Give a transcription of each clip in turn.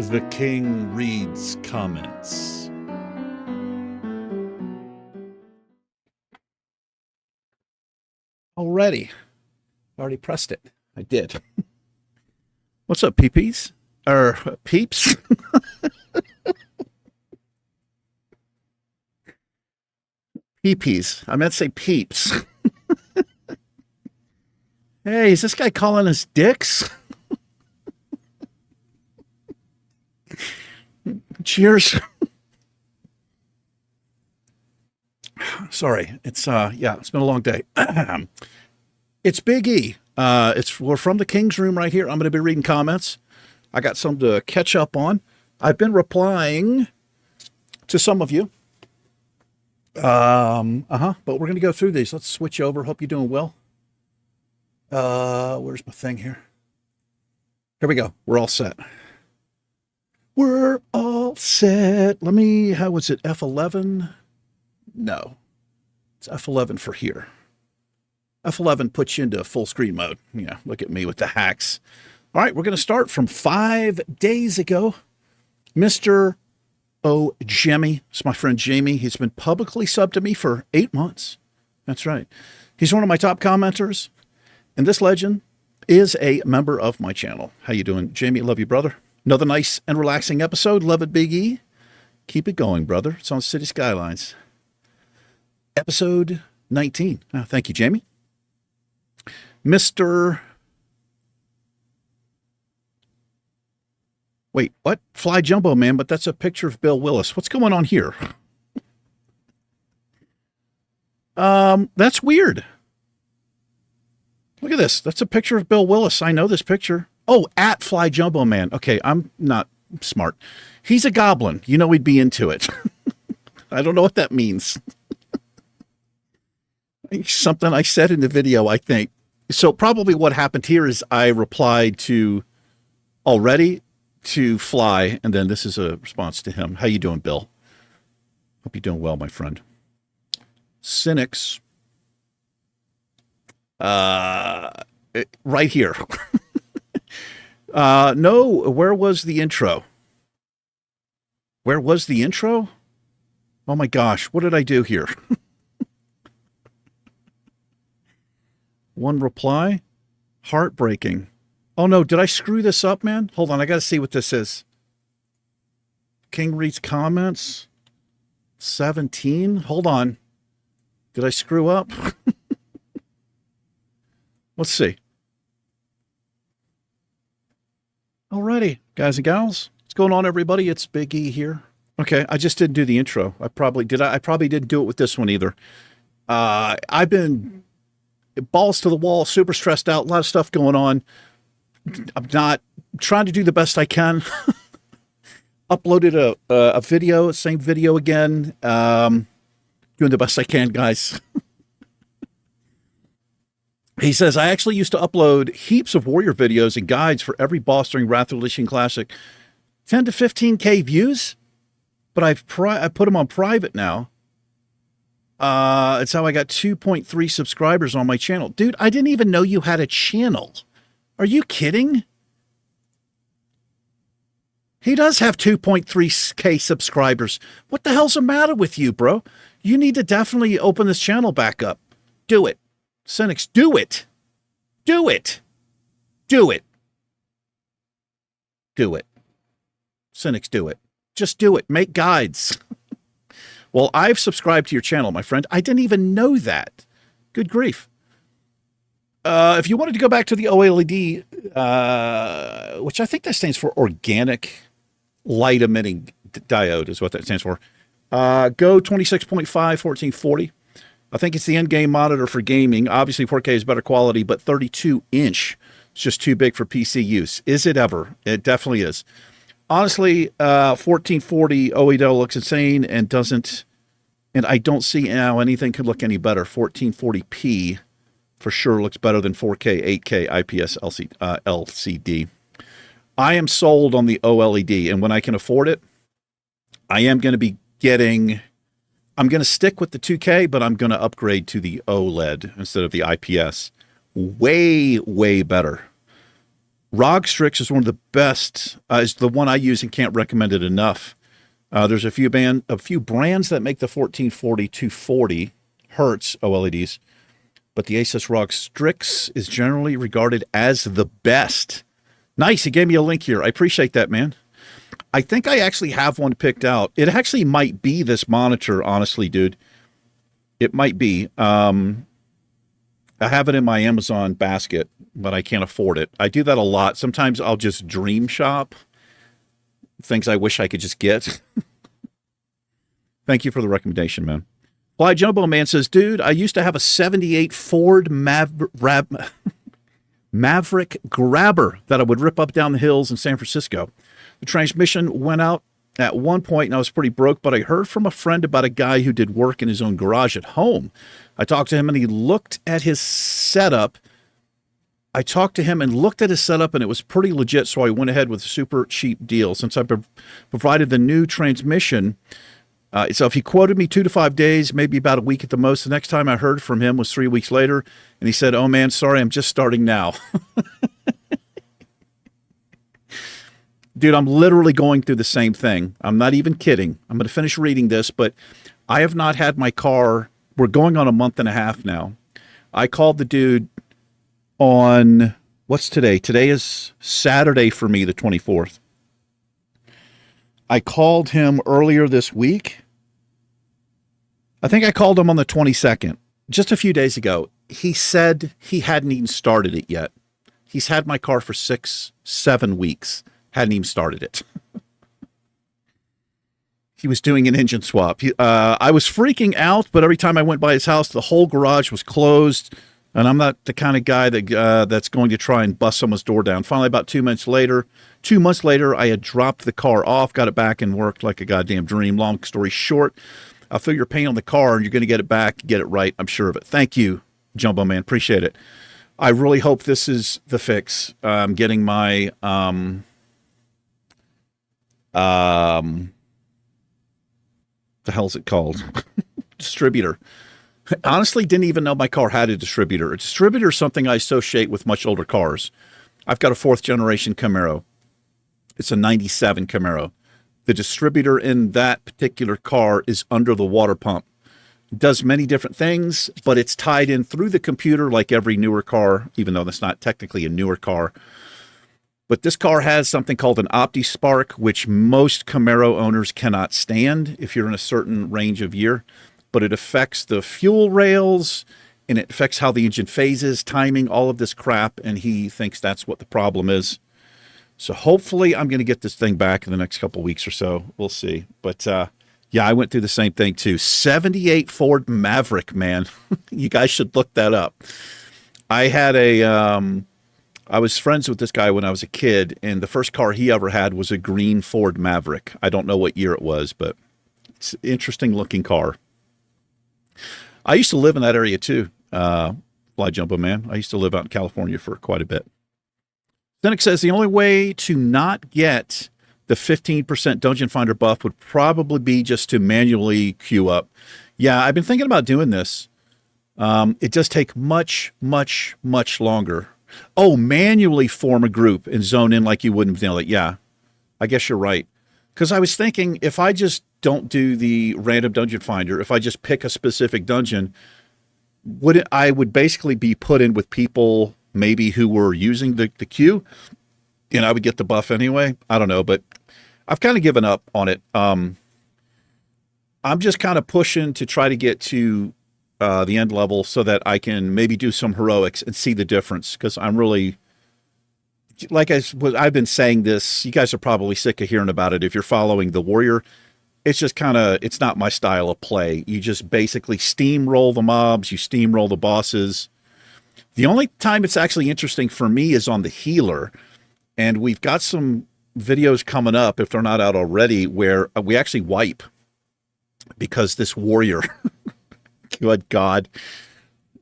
The king reads comments. Already pressed it. I did. What's up, peepees? Or peeps? Peepees. I meant to say peeps. Hey, is this guy calling us dicks? Cheers. Sorry. It's been a long day. It's Big E. We're from the King's Room right here. I'm going to be reading comments. I got some to catch up on. I've been replying to some of you. But we're going to go through these. Let's switch over. Hope you're doing well. Where's my thing here? Here we go. We're all set. We're all set. How was it? F11? No. It's F11 for here. F11 puts you into full screen mode. Yeah, look at me with the hacks. All right, we're going to start from 5 days ago. Mr. O. Jemmy. It's my friend Jamie. He's been publicly subbed to me for 8 months. That's right. He's one of my top commenters. And this legend is a member of my channel. How you doing, Jamie? Love you, brother. Another nice and relaxing episode. Love it, Big E. Keep it going, brother. It's on City Skylines. Episode 19. Oh, thank you, Jamie. Wait, what? Fly Jumbo Man, but that's a picture of Bill Willis. What's going on here? That's weird. Look at this. That's a picture of Bill Willis. I know this picture. Oh, at Fly Jumbo Man. Okay, I'm not smart. He's a goblin. You know we'd be into it. I don't know what that means. Something I said in the video, I think. So probably what happened here is I replied to already to Fly, and then this is a response to him. How you doing, Bill? Hope you're doing well, my friend. Cynics. Right here. No, where was the intro? Where was the intro? Oh my gosh, what did I do here? One reply. Heartbreaking. Oh no, did I screw this up, man? Hold on, I got to see what this is. King reads comments. 17. Hold on. Did I screw up? Let's see. Alrighty, guys and gals. What's going on, everybody? It's Big E here. Okay, I just didn't do the intro. I probably didn't do it with this one either. I've been balls to the wall, super stressed out, a lot of stuff going on. I'm not trying to do the best I can. Uploaded a video, same video again. Doing the best I can, guys. He says, I actually used to upload heaps of warrior videos and guides for every boss during Wrath of the Lich King Classic. 10 to 15K views, but I put them on private now. It's how I got 2.3 subscribers on my channel. Dude, I didn't even know you had a channel. Are you kidding? He does have 2.3K subscribers. What the hell's the matter with you, bro? You need to definitely open this channel back up. Do it. Cynics, do it. Do it. Do it. Do it. Cynics, do it. Just do it. Make guides. Well, I've subscribed to your channel, my friend. I didn't even know that. Good grief. If you wanted to go back to the OLED, which I think that stands for Organic Light Emitting Diode is what that stands for. Go 26.5, 1440. I think it's the end game monitor for gaming. Obviously, 4K is better quality, but 32-inch is just too big for PC use. Is it ever? It definitely is. Honestly, 1440 OLED looks insane and I don't see how anything could look any better. 1440p for sure looks better than 4K, 8K IPS LCD. I am sold on the OLED, and when I can afford it, I am going to be I'm going to stick with the 2K, but I'm going to upgrade to the OLED instead of the IPS. Way, way better. ROG Strix is one of the best. Is the one I use and can't recommend it enough. There's a few brands that make the 1440 240 hertz OLEDs, but the Asus ROG Strix is generally regarded as the best. Nice. He gave me a link here. I appreciate that, man. I think I actually have one picked out. It actually might be this monitor, honestly, dude. It might be. I have it in my Amazon basket, but I can't afford it. I do that a lot. Sometimes I'll just dream shop things I wish I could just get. Thank you for the recommendation, man. Fly Jumbo Man says, dude, I used to have a 78 Ford Maverick Grabber that I would rip up down the hills in San Francisco. The transmission went out at one point and I was pretty broke, but I heard from a friend about a guy who did work in his own garage at home. I talked to him and he looked at his setup. And it was pretty legit, so I went ahead with a super cheap deal. Since I provided the new transmission, so if he quoted me 2 to 5 days, maybe about a week at the most, the next time I heard from him was 3 weeks later, and he said, oh man, sorry, I'm just starting now. Dude, I'm literally going through the same thing. I'm not even kidding. I'm going to finish reading this, but I have not had my car. We're going on a month and a half now. I called the dude on, what's today? Today is Saturday for me, the 24th. I called him earlier this week. I think I called him on the 22nd, just a few days ago. He said he hadn't even started it yet. He's had my car for 6-7 weeks. Hadn't even started it. He was doing an engine swap. I was freaking out, but every time I went by his house, the whole garage was closed. And I'm not the kind of guy that that's going to try and bust someone's door down. Finally, about 2 months later, I had dropped the car off, got it back, and worked like a goddamn dream. Long story short, I'll feel your pain on the car, and you're going to get it back, get it right. I'm sure of it. Thank you, Jumbo Man. Appreciate it. I really hope this is the fix. I'm getting my the hell's it called? Distributor. Honestly, didn't even know my car had a distributor. A distributor is something I associate with much older cars. I've got a 4th generation Camaro. It's a 97 Camaro. The distributor in that particular car is under the water pump. It does many different things, but it's tied in through the computer like every newer car, even though that's not technically a newer car. But this car has something called an OptiSpark, which most Camaro owners cannot stand if you're in a certain range of year. But it affects the fuel rails, and it affects how the engine phases, timing, all of this crap, and he thinks that's what the problem is. So hopefully I'm going to get this thing back in the next couple weeks or so. We'll see. But yeah, I went through the same thing too. 78 Ford Maverick, man. You guys should look that up. I had I was friends with this guy when I was a kid, and the first car he ever had was a green Ford Maverick. I don't know what year it was, but it's an interesting looking car. I used to live in that area too, Fly Jumbo Man. I used to live out in California for quite a bit. Cynic says the only way to not get the 15% Dungeon Finder buff would probably be just to manually queue up. Yeah, I've been thinking about doing this. It does take much, much, much longer. Oh, manually form a group and zone in like you wouldn't know it. Yeah, I guess you're right. Because I was thinking if I just don't do the random dungeon finder, if I just pick a specific dungeon, I would basically be put in with people maybe who were using the queue, and I would get the buff anyway. I don't know, but I've kind of given up on it. I'm just kind of pushing to try to get to the end level so that I can maybe do some heroics and see the difference, because I'm really... I've been saying this, you guys are probably sick of hearing about it. If you're following the Warrior, it's just it's not my style of play. You just basically steamroll the mobs, you steamroll the bosses. The only time it's actually interesting for me is on the healer. And we've got some videos coming up, if they're not out already, where we actually wipe because this Warrior, good God,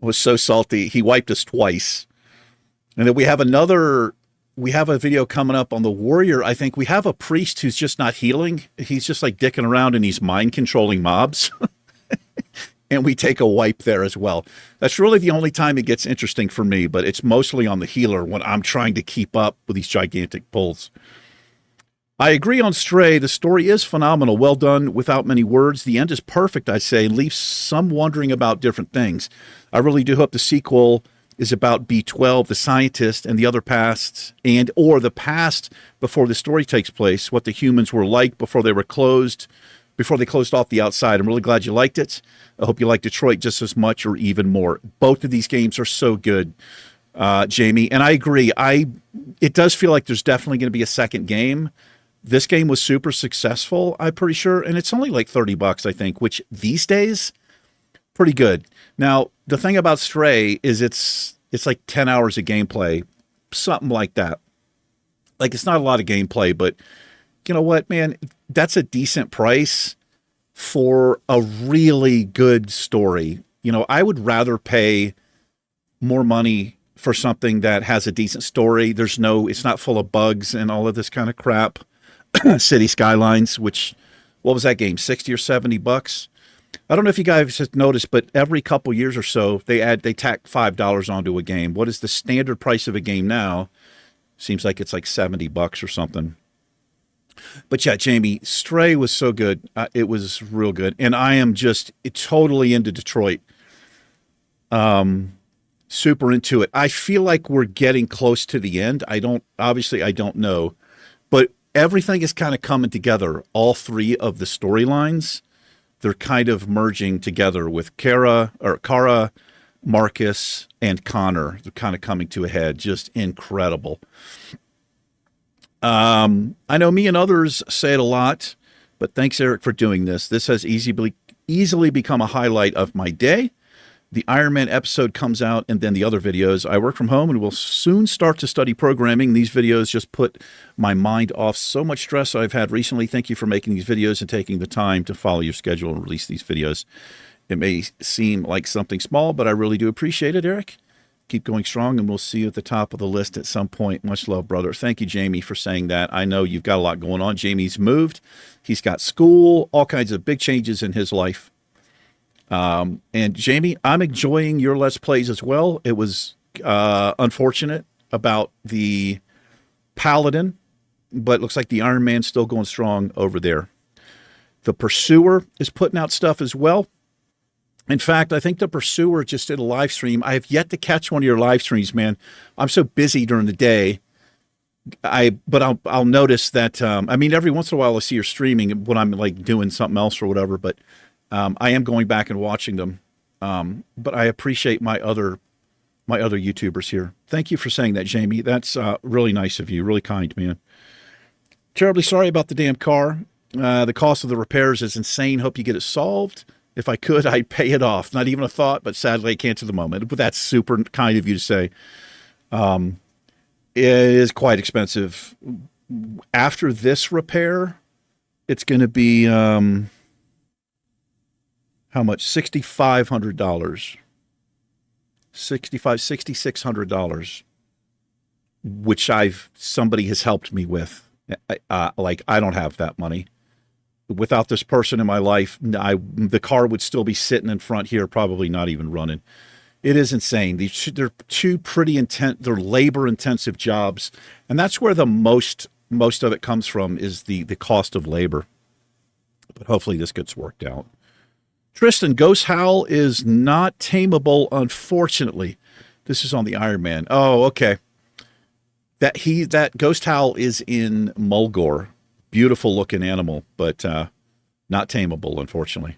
was so salty. He wiped us twice. And then we have a video coming up on the Warrior. I think we have a priest who's just not healing. He's just like dicking around and he's mind controlling mobs. and we take a wipe there as well. That's really the only time it gets interesting for me, but it's mostly on the healer when I'm trying to keep up with these gigantic pulls. I agree on Stray. The story is phenomenal. Well done without many words. The end is perfect, I say. Leaves some wondering about different things. I really do hope the sequel is about B12, the scientist, and the other pasts, and or the past before the story takes place, what the humans were like before they closed off the outside. I'm really glad you liked it. I hope you like Detroit just as much or even more. Both of these games are so good, Jamie. And I agree. It does feel like there's definitely going to be a second game. This game was super successful, I'm pretty sure, and it's only like $30, I think, which these days, pretty good. Now, the thing about Stray is it's like 10 hours of gameplay, something like that. Like, it's not a lot of gameplay, but you know what, man? That's a decent price for a really good story. You know, I would rather pay more money for something that has a decent story. It's not full of bugs and all of this kind of crap. City Skylines, what was that game? 60 or $70? I don't know if you guys have noticed, but every couple years or so, they tack $5 onto a game. What is the standard price of a game now? Seems like it's like $70 or something. But yeah, Jamie, Stray was so good. It was real good. And I am just totally into Detroit. Super into it. I feel like we're getting close to the end. I don't know, but everything is kind of coming together. All three of the storylines, they're kind of merging together with Kara, Marcus, and Connor. They're kind of coming to a head. Just incredible. I know me and others say it a lot, but thanks, Eric, for doing this. This has easily become a highlight of my day. The Iron Man episode comes out and then the other videos. I work from home and will soon start to study programming. These videos just put my mind off so much stress I've had recently. Thank you for making these videos and taking the time to follow your schedule and release these videos. It may seem like something small, but I really do appreciate it, Eric. Keep going strong, and we'll see you at the top of the list at some point. Much love, brother. Thank you, Jamie, for saying that. I know you've got a lot going on. Jamie's moved. He's got school, all kinds of big changes in his life. And Jamie, I'm enjoying your Let's Plays as well. It was unfortunate about the Paladin, but it looks like the Iron Man's still going strong over there. The Pursuer is putting out stuff as well. In fact, I think the Pursuer just did a live stream. I have yet to catch one of your live streams, man. I'm so busy during the day. But I'll notice that, every once in a while I see your streaming when I'm like doing something else or whatever, but I am going back and watching them. But I appreciate my other YouTubers here. Thank you for saying that, Jamie. That's really nice of you. Really kind, man. Terribly sorry about the damn car. The cost of the repairs is insane. Hope you get it solved. If I could, I'd pay it off. Not even a thought, but sadly I can't at the moment. But that's super kind of you to say. It is quite expensive. After this repair, it's going to be, how much? $6,500. $6,600, which somebody has helped me with. I don't have that money. Without this person in my life, the car would still be sitting in front here, probably not even running. It is insane. They're two pretty intense, they're labor-intensive jobs, and that's where the most of it comes from is the cost of labor. But hopefully this gets worked out. Tristan, Ghost Howl is not tameable, unfortunately. This is on the Iron Man. Oh, okay. That Ghost Howl is in Mulgore. Beautiful looking animal, but not tameable, unfortunately.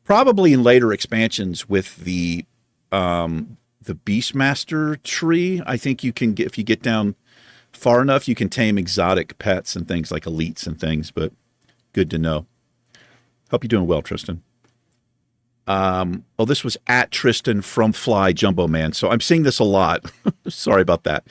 Probably in later expansions with the Beastmaster tree. I think you can if you get down far enough, you can tame exotic pets and things like elites and things, but good to know. Hope you're doing well, Tristan. This was at Tristan from Fly Jumbo Man. So I'm seeing this a lot. Sorry about that.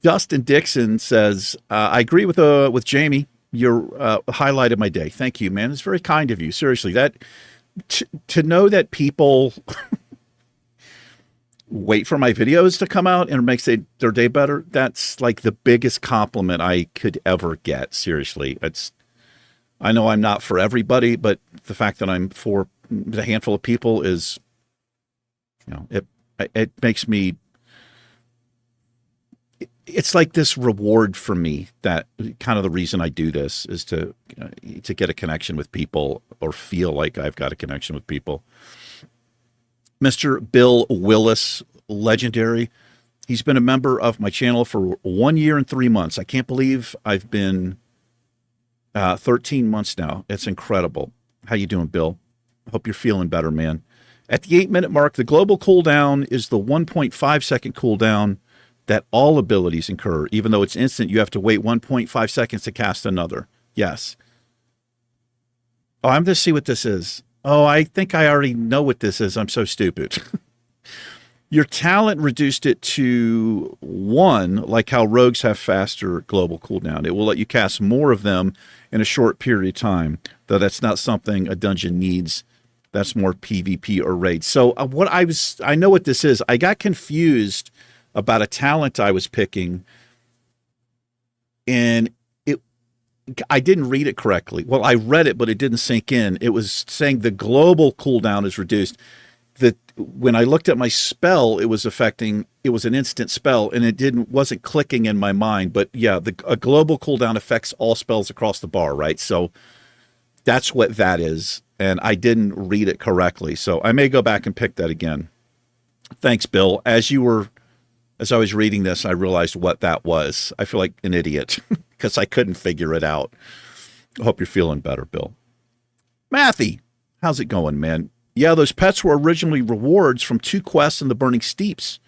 Dustin Dixon says, I agree with Jamie. You're highlight of my day. Thank you, man. It's very kind of you. Seriously, to know that people wait for my videos to come out and it makes their day better. That's like the biggest compliment I could ever get. Seriously. I know I'm not for everybody, but the fact that I'm for the handful of people is, it makes me, it's like this reward for me. That kind of the reason I do this is to get a connection with people, or feel like I've got a connection with people. Mr. Bill Willis, legendary. He's been a member of my channel for 1 year and 3 months. I can't believe I've been 13 months now. It's incredible. How you doing, Bill? Hope you're feeling better, man. At the 8-minute mark, the global cooldown is the 1.5 second cooldown that all abilities incur. Even though it's instant, you have to wait 1.5 seconds to cast another. Yes. Oh, I'm going to see what this is. Oh, I think I already know what this is. I'm so stupid. Your talent reduced it to 1, like how rogues have faster global cooldown. It will let you cast more of them in a short period of time, though that's not something a dungeon needs. That's more PvP or raid. So I know what this is. I got confused about a talent I was picking, and I didn't read it correctly. Well, I read it, but it didn't sink in. It was saying the global cooldown is reduced. When I looked at my spell, it was an instant spell, and it wasn't clicking in my mind. But yeah, a global cooldown affects all spells across the bar, right? So that's what that is, and I didn't read it correctly. So I may go back and pick that again. Thanks, Bill. As I was reading this, I realized what that was. I feel like an idiot because I couldn't figure it out. I hope you're feeling better, Bill. Matthew, how's it going, man? Yeah, those pets were originally rewards from 2 quests in the Burning Steeps.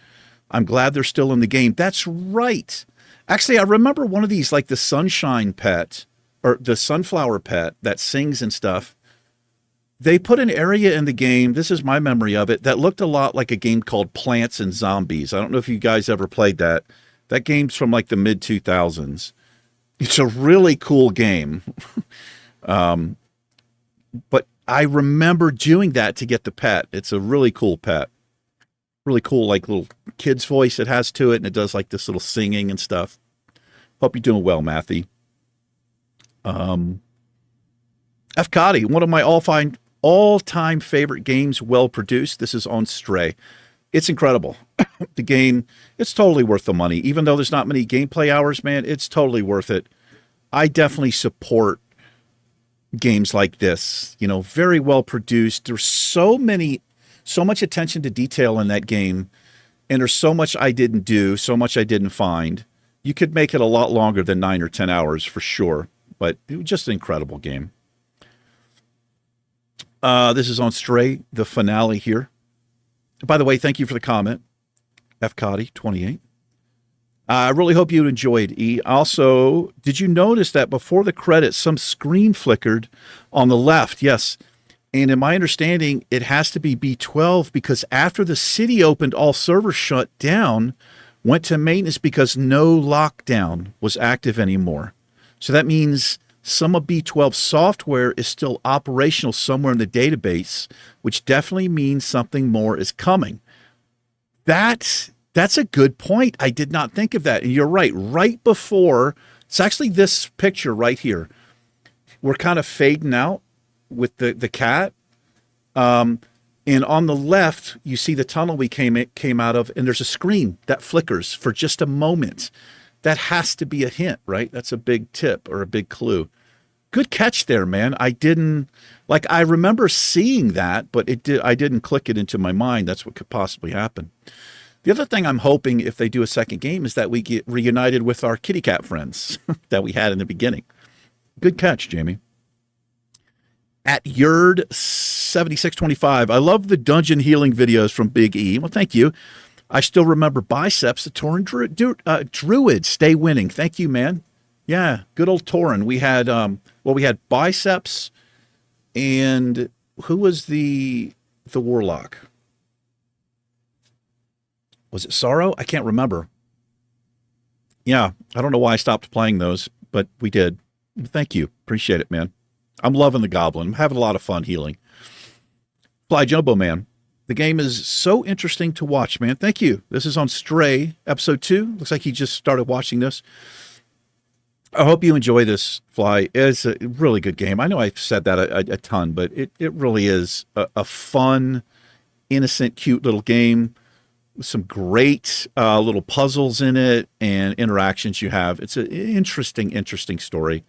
I'm glad they're still in the game. That's right. Actually, I remember one of these, like the sunshine pet, or the sunflower pet that sings and stuff. They put an area in the game, this is my memory of it, that looked a lot like a game called Plants and Zombies. I don't know if you guys ever played that. That game's from like the mid-2000s. It's a really cool game. But I remember doing that to get the pet. It's a really cool pet. Really cool, like little kid's voice it has to it, and it does like this little singing and stuff. Hope you're doing well, Matthew. F. Cotty, one of my all-time favorite games, well produced. This is on Stray. It's incredible. The game, it's totally worth the money. Even though there's not many gameplay hours, man, it's totally worth it. I definitely support games like this. Very well produced. There's so much attention to detail in that game, and there's so much I didn't do, so much I didn't find. You could make it a lot longer than 9 or 10 hours for sure, but it was just an incredible game. This is on Stray, the finale here. By the way, thank you for the comment, F. Cotty 28. I really hope you enjoyed, E. Also, did you notice that before the credits, some screen flickered on the left? Yes. And in my understanding, it has to be B12 because after the city opened, all servers shut down, went to maintenance because no lockdown was active anymore. So that means some of B12 software is still operational somewhere in the database, which definitely means something more is coming. That's a good point. I did not think of that. And you're right. Right before, it's actually this picture right here. We're kind of fading out with the cat. And on the left, you see the tunnel we came out of, and there's a screen that flickers for just a moment. That has to be a hint, right? That's a big tip or a big clue. Good catch there, man. I remember seeing that, but I didn't click it into my mind. That's what could possibly happen. The other thing I'm hoping if they do a second game is that we get reunited with our kitty cat friends that we had in the beginning. Good catch, Jamie. At Yerd7625, I love the dungeon healing videos from Big E. Well, thank you. I still remember Biceps, the Tauren Druid. Stay winning. Thank you, man. Yeah, good old Tauren. We had Biceps, and who was the warlock? Was it Sorrow? I can't remember. Yeah, I don't know why I stopped playing those, but we did. Thank you. Appreciate it, man. I'm loving the Goblin. I'm having a lot of fun healing. Fly Jumbo Man. The game is so interesting to watch, man. Thank you. This is on Stray, episode 2. Looks like he just started watching this. I hope you enjoy this, Fly. It's a really good game. I know I've said that a ton, but it really is a fun, innocent, cute little game with some great little puzzles in it and interactions you have. It's an interesting story.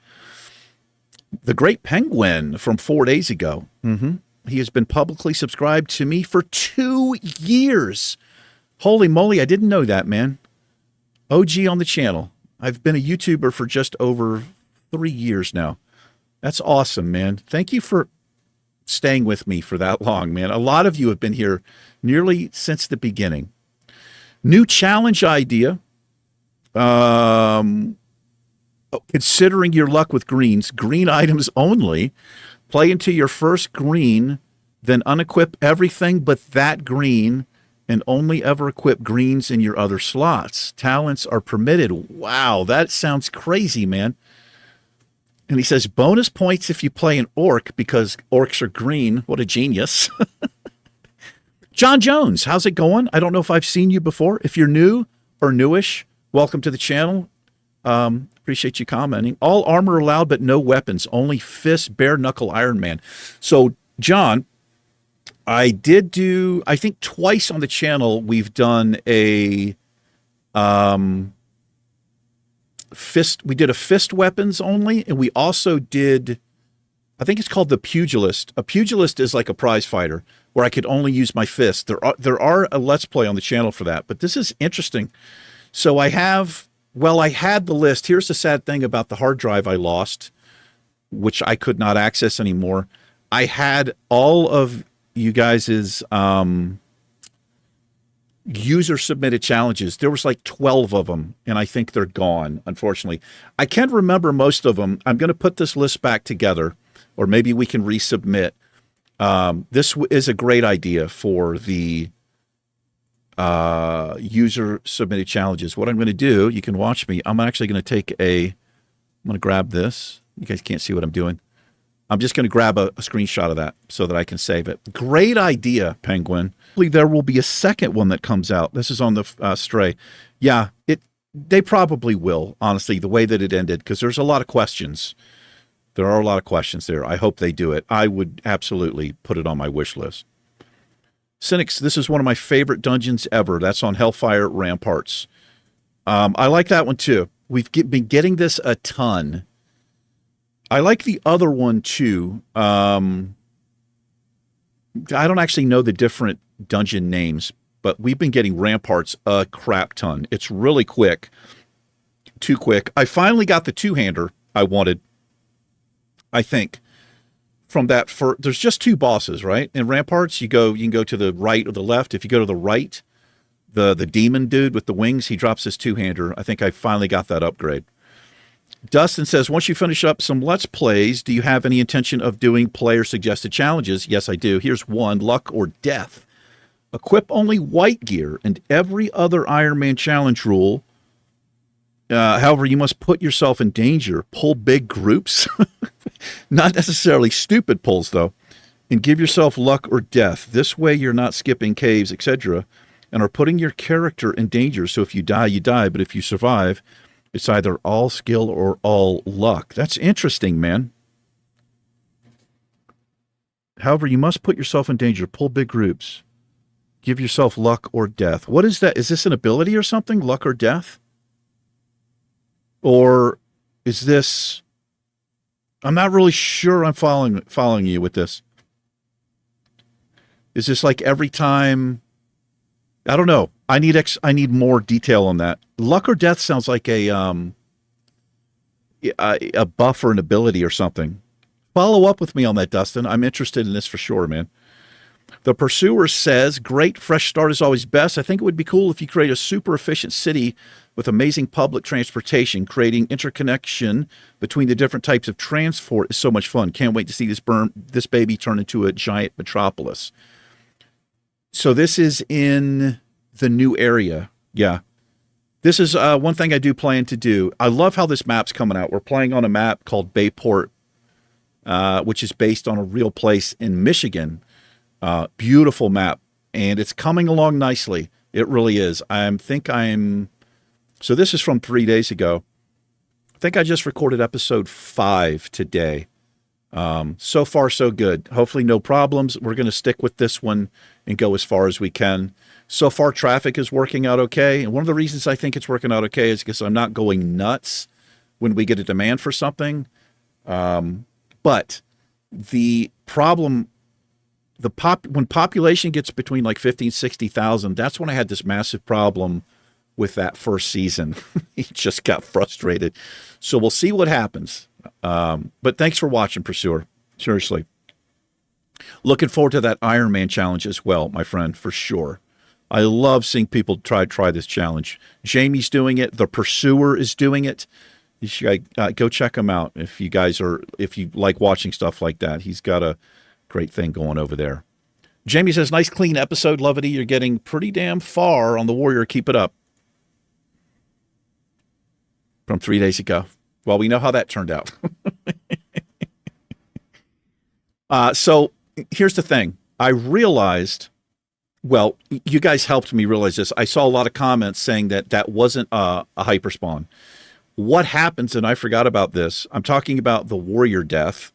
The Great Penguin from 4 days ago. He has been publicly subscribed to me for 2 years. Holy moly, I didn't know that, man. OG on the channel. I've been a YouTuber for just over 3 years now. That's awesome, man. Thank you for staying with me for that long, man. A lot of you have been here nearly since the beginning. New challenge idea. Considering your luck with greens, green items only. Play into your first green, then unequip everything but that green and only ever equip greens in your other slots. Talents are permitted. Wow, that sounds crazy, man. And he says, bonus points if you play an orc because orcs are green. What a genius. John Jones, how's it going? I don't know if I've seen you before. If you're new or newish, welcome to the channel. Appreciate you commenting. All armor allowed, but no weapons. Only fist, bare knuckle Iron Man. So, John, I did do, I think twice on the channel, we've done a fist. We did a fist weapons only, and we also did, I think it's called the pugilist. A pugilist is like a prize fighter where I could only use my fist. There are a Let's Play on the channel for that, but this is interesting. So I have, well, I had the list. Here's the sad thing about the hard drive I lost, which I could not access anymore. I had all of you guys' user submitted challenges. There was like 12 of them, and I think they're gone, unfortunately. I can't remember most of them. I'm going to put this list back together, or maybe we can resubmit. This is a great idea for the user submitted challenges. What I'm going to do, you can watch me. I'm actually going to I'm going to grab this. You guys can't see what I'm doing. I'm just going to grab a screenshot of that so that I can save it. Great idea, Penguin. There will be a second one that comes out. This is on the Stray. Yeah, they probably will, honestly, the way that it ended, because there's a lot of questions. There are a lot of questions there. I hope they do it. I would absolutely put it on my wish list. Cynics, this is one of my favorite dungeons ever. That's on Hellfire Ramparts. I like that one too. We've been getting this a ton. I like the other one too. I don't actually know the different dungeon names, but we've been getting Ramparts a crap ton. It's really quick. Too quick. I finally got the two-hander I wanted, I think. From that, there's just two bosses, right? In Ramparts, you can go to the right or the left. If you go to the right, the demon dude with the wings, he drops his two-hander. I think I finally got that upgrade. Dustin says, once you finish up some Let's Plays, do you have any intention of doing player-suggested challenges? Yes, I do. Here's one, Luck or Death. Equip only white gear and every other Iron Man challenge rule. However, you must put yourself in danger. Pull big groups. Not necessarily stupid pulls, though. And give yourself luck or death. This way you're not skipping caves, etc. and are putting your character in danger. So if you die, you die. But if you survive, it's either all skill or all luck. That's interesting, man. However, you must put yourself in danger. Pull big groups. Give yourself luck or death. What is that? Is this an ability or something? Luck or death? Or is this... I'm not really sure I'm following you with this. Is this like every time... I don't know. I need more detail on that. Luck or death sounds like a buff or an ability or something. Follow up with me on that, Dustin. I'm interested in this for sure, man. The Pursuer says, great, fresh start is always best. I think it would be cool if you create a super efficient city with amazing public transportation. Creating interconnection between the different types of transport is so much fun. Can't wait to see this baby turn into a giant metropolis. So this is in the new area. Yeah. This is one thing I do plan to do. I love how this map's coming out. We're playing on a map called Bayport, which is based on a real place in Michigan. Beautiful map. And it's coming along nicely. It really is. So this is from 3 days ago. I think I just recorded episode 5 today. So far, so good. Hopefully no problems. We're going to stick with this one and go as far as we can. So far, traffic is working out okay. And one of the reasons I think it's working out okay is because I'm not going nuts when we get a demand for something. But the problem, when population gets between like 50 and 60,000, that's when I had this massive problem with that first season. He just got frustrated. So we'll see what happens. But thanks for watching, Pursuer. Seriously. Looking forward to that Iron Man challenge as well, my friend, for sure. I love seeing people try this challenge. Jamie's doing it. The Pursuer is doing it. You should go check him out if you like watching stuff like that. He's got a great thing going over there. Jamie says, nice clean episode, Lovity. You're getting pretty damn far on the Warrior. Keep it up. From 3 days ago. Well, we know how that turned out. So here's the thing. I realized, well, you guys helped me realize this. I saw a lot of comments saying that wasn't a hyperspawn. What happens, and I forgot about this, I'm talking about the Warrior death.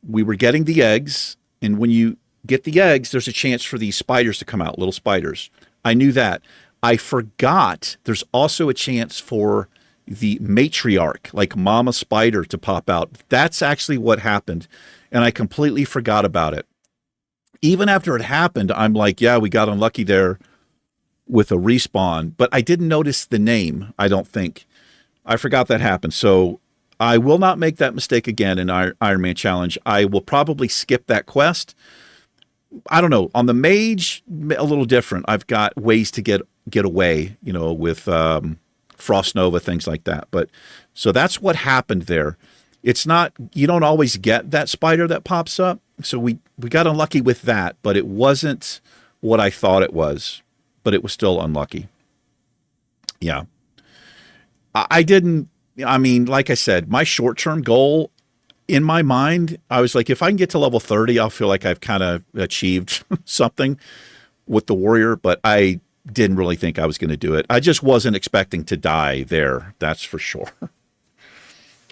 We were getting the eggs, and when you get the eggs, there's a chance for these spiders to come out, little spiders. I knew that. I forgot there's also a chance for the matriarch, like Mama Spider, to pop out. That's actually what happened, and I completely forgot about it. Even after it happened, I'm like, yeah, we got unlucky there with a respawn, but I didn't notice the name, I don't think. I forgot that happened, so I will not make that mistake again in Iron Man Challenge. I will probably skip that quest. I don't know. On the mage, a little different. I've got ways to get away, with Frost Nova, things like that. But so that's what happened there. It's not, you don't always get that spider that pops up. So we got unlucky with that, but it wasn't what I thought it was, but it was still unlucky. Yeah. Like I said, my short-term goal in my mind, I was like, if I can get to level 30, I'll feel like I've kind of achieved something with the Warrior, but I didn't really think I was going to do it. I just wasn't expecting to die there. That's for sure.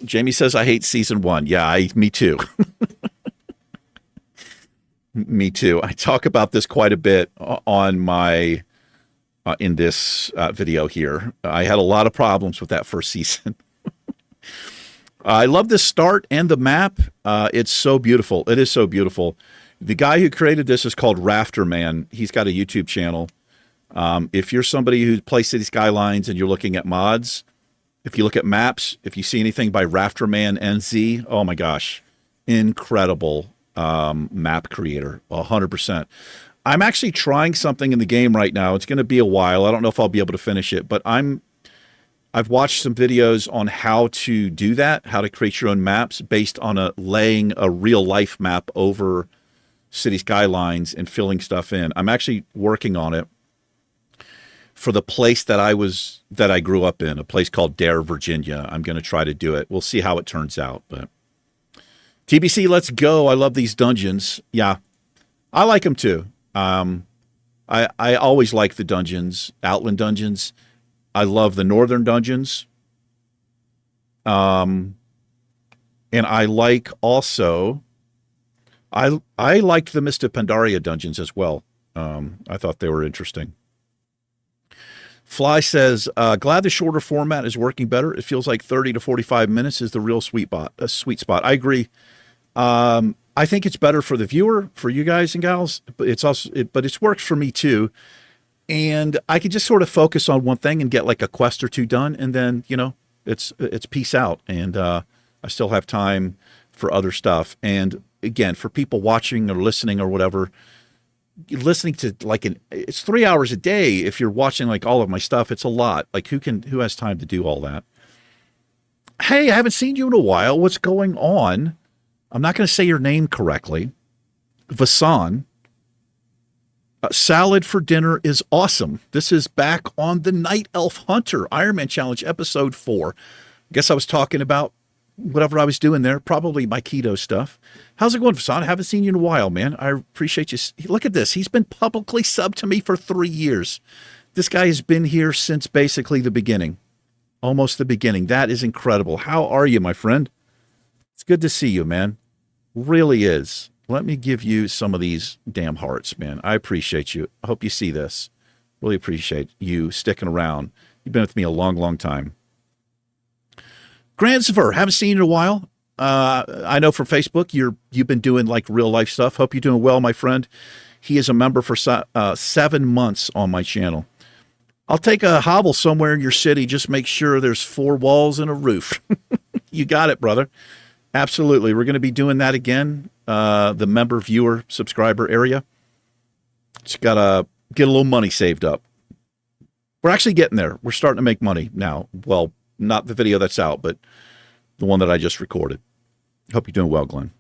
Jamie says, I hate season 1. Yeah, me too. Me too. I talk about this quite a bit on my, in this video here. I had a lot of problems with that first season. I love the start and the map. It's so beautiful. It is so beautiful. The guy who created this is called Rafterman. He's got a YouTube channel. If you're somebody who plays City Skylines and you're looking at mods, if you look at maps, if you see anything by Rafterman NZ, oh my gosh, incredible map creator, 100%. I'm actually trying something in the game right now. It's going to be a while. I don't know if I'll be able to finish it, but I've watched some videos on how to do that, how to create your own maps based on laying a real life map over City Skylines and filling stuff in. I'm actually working on it for the place that I grew up in, a place called Dare, Virginia. I'm going to try to do it. We'll see how it turns out. But TBC, let's go. I love these dungeons. Yeah, I like them too. I always like the dungeons, Outland dungeons. I love the northern dungeons. And I like also, I liked the Mist of Pandaria dungeons as well. I thought they were interesting. Fly says, glad the shorter format is working better. It feels like 30 to 45 minutes is the real sweet spot. I agree. I think it's better for the viewer, for you guys and gals, but it's worked for me too. And I could just sort of focus on one thing and get like a quest or two done. And then, it's peace out. And I still have time for other stuff. And again, for people watching or listening or whatever, listening to it's 3 hours a day. If you're watching like all of my stuff, it's a lot. Like who has time to do all that? Hey, I haven't seen you in a while. What's going on? I'm not going to say your name correctly. Vasan. Salad for dinner is awesome. This is back on the Night Elf Hunter Iron Man Challenge episode 4. I guess I was talking about whatever I was doing there, probably my keto stuff. How's it going, Vasan? I haven't seen you in a while, man. I appreciate you. Look at this. He's been publicly subbed to me for 3 years. This guy has been here since basically the beginning. Almost the beginning. That is incredible. How are you, my friend? It's good to see you, man. Really is. Let me give you some of these damn hearts, man. I appreciate you. I hope you see this. Really appreciate you sticking around. You've been with me a long, long time. Granziver, haven't seen you in a while. I know from Facebook you've been doing like real life stuff. Hope you're doing well, my friend. He is a member for 7 months on my channel. I'll take a hobble somewhere in your city. Just make sure there's 4 walls and a roof. You got it, brother. Absolutely. We're going to be doing that again. The member, viewer, subscriber area. Just got to get a little money saved up. We're actually getting there. We're starting to make money now. Well, not the video that's out, but the one that I just recorded. Hope you're doing well, Glenn.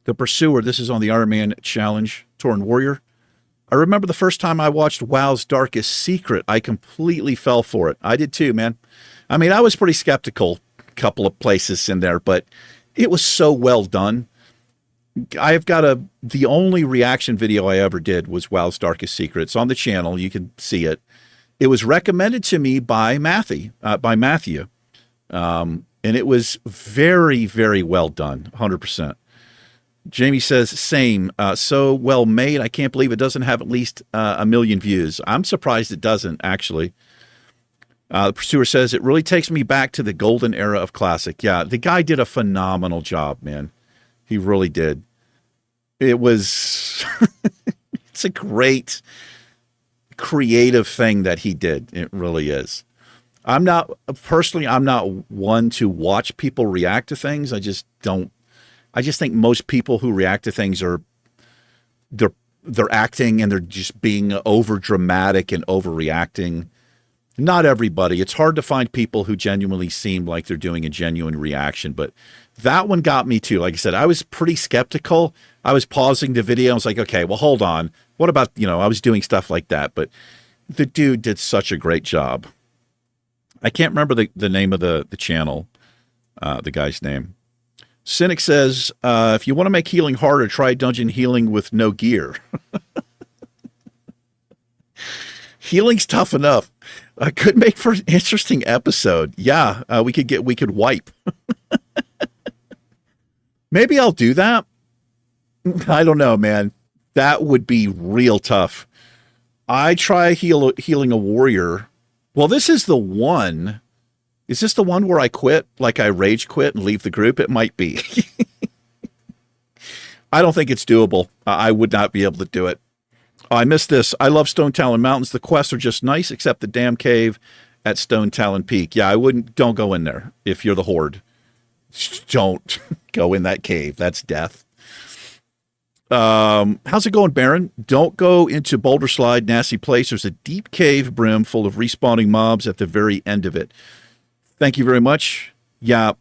The Pursuer, this is on the Iron Man Challenge, Torn Warrior. I remember the first time I watched WoW's Darkest Secret, I completely fell for it. I did too, man. I mean, I was pretty skeptical a couple of places in there, but it was so well done. I've got the only reaction video I ever did was WoW's Darkest Secret. It's on the channel. You can see it. It was recommended to me by Matthew. And it was very, very well done, 100%. Jamie says, same. So well made. I can't believe it doesn't have at least 1 million views. I'm surprised it doesn't, actually. The Pursuer says, it really takes me back to the golden era of Classic. Yeah, the guy did a phenomenal job, man. He really did. It was, it's a great creative thing that he did. It really is. I'm not one to watch people react to things. I just think most people who react to things they're acting and they're just being over dramatic and overreacting. Not everybody. It's hard to find people who genuinely seem like they're doing a genuine reaction, but that one got me too. Like I said, I was pretty skeptical. I was pausing the video. I was like, okay, well, hold on. What about, I was doing stuff like that, but the dude did such a great job. I can't remember the name of the channel, the guy's name. Cynic says, if you want to make healing harder, try dungeon healing with no gear. Healing's tough enough. Could make for an interesting episode. Yeah, we could wipe. Maybe I'll do that. I don't know, man. That would be real tough. I try healing a warrior. Well, this is the one. Is this the one where I quit? Like I rage quit and leave the group? It might be. I don't think it's doable. I would not be able to do it. Oh, I missed this. I love Stone Talon Mountains. The quests are just nice, except the damn cave at Stone Talon Peak. Yeah, don't go in there if you're the Horde. Don't go in that cave. That's death. How's it going, Baron? Don't go into Boulder Slide, nasty place. There's a deep cave brim full of respawning mobs at the very end of it. Thank you very much. Yeah.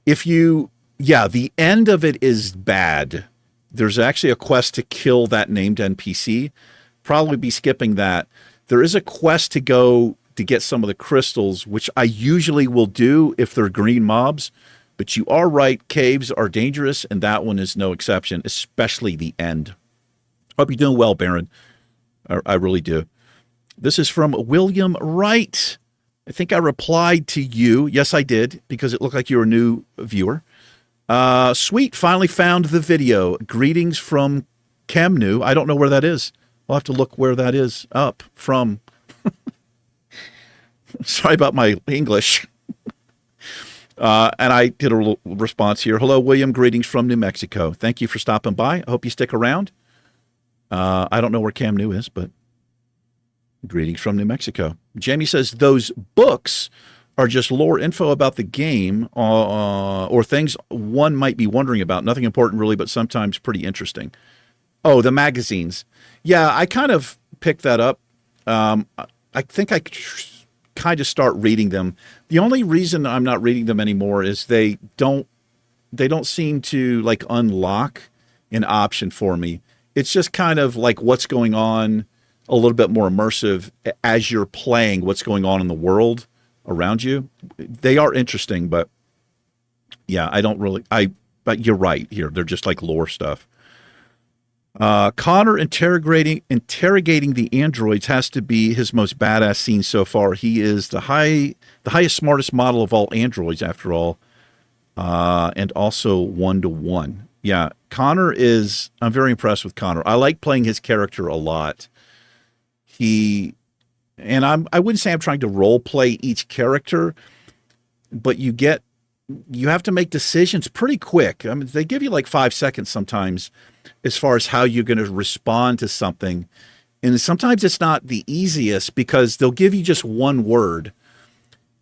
The end of it is bad. There's actually a quest to kill that named NPC. Probably be skipping that. There is a quest to go to get some of the crystals, which I usually will do if they're green mobs. But you are right, caves are dangerous, and that one is no exception, especially the end. Hope you're doing well, Baron. I really do. This is from William Wright. I think I replied to you. Yes, I did, because it looked like you were a new viewer. Sweet, finally found the video. Greetings from Kemnu. I don't know where that is. I'll have to look where that is up from. Sorry about my English. And I did a little response here. Hello, William. Greetings from New Mexico. Thank you for stopping by. I hope you stick around. I don't know where Kemnu is, but greetings from New Mexico. Jamie says those books are just lore info about the game or things one might be wondering about. Nothing important really, but sometimes pretty interesting. Oh, the magazines. Yeah, I kind of picked that up. I think I kind of start reading them. The only reason I'm not reading them anymore is they don't seem to like unlock an option for me. It's just kind of like what's going on, a little bit more immersive as you're playing what's going on in the world around you. They are interesting, but yeah, but you're right here. They're just like lore stuff. Connor interrogating the androids has to be his most badass scene so far. He is the highest, smartest model of all androids, after all, and also 1-to-1. Yeah, Connor is. I'm very impressed with Connor. I like playing his character a lot. He and I wouldn't say I'm trying to role play each character, but you have to make decisions pretty quick. I mean, they give you like 5 seconds sometimes as far as how you're going to respond to something. And sometimes it's not the easiest because they'll give you just one word.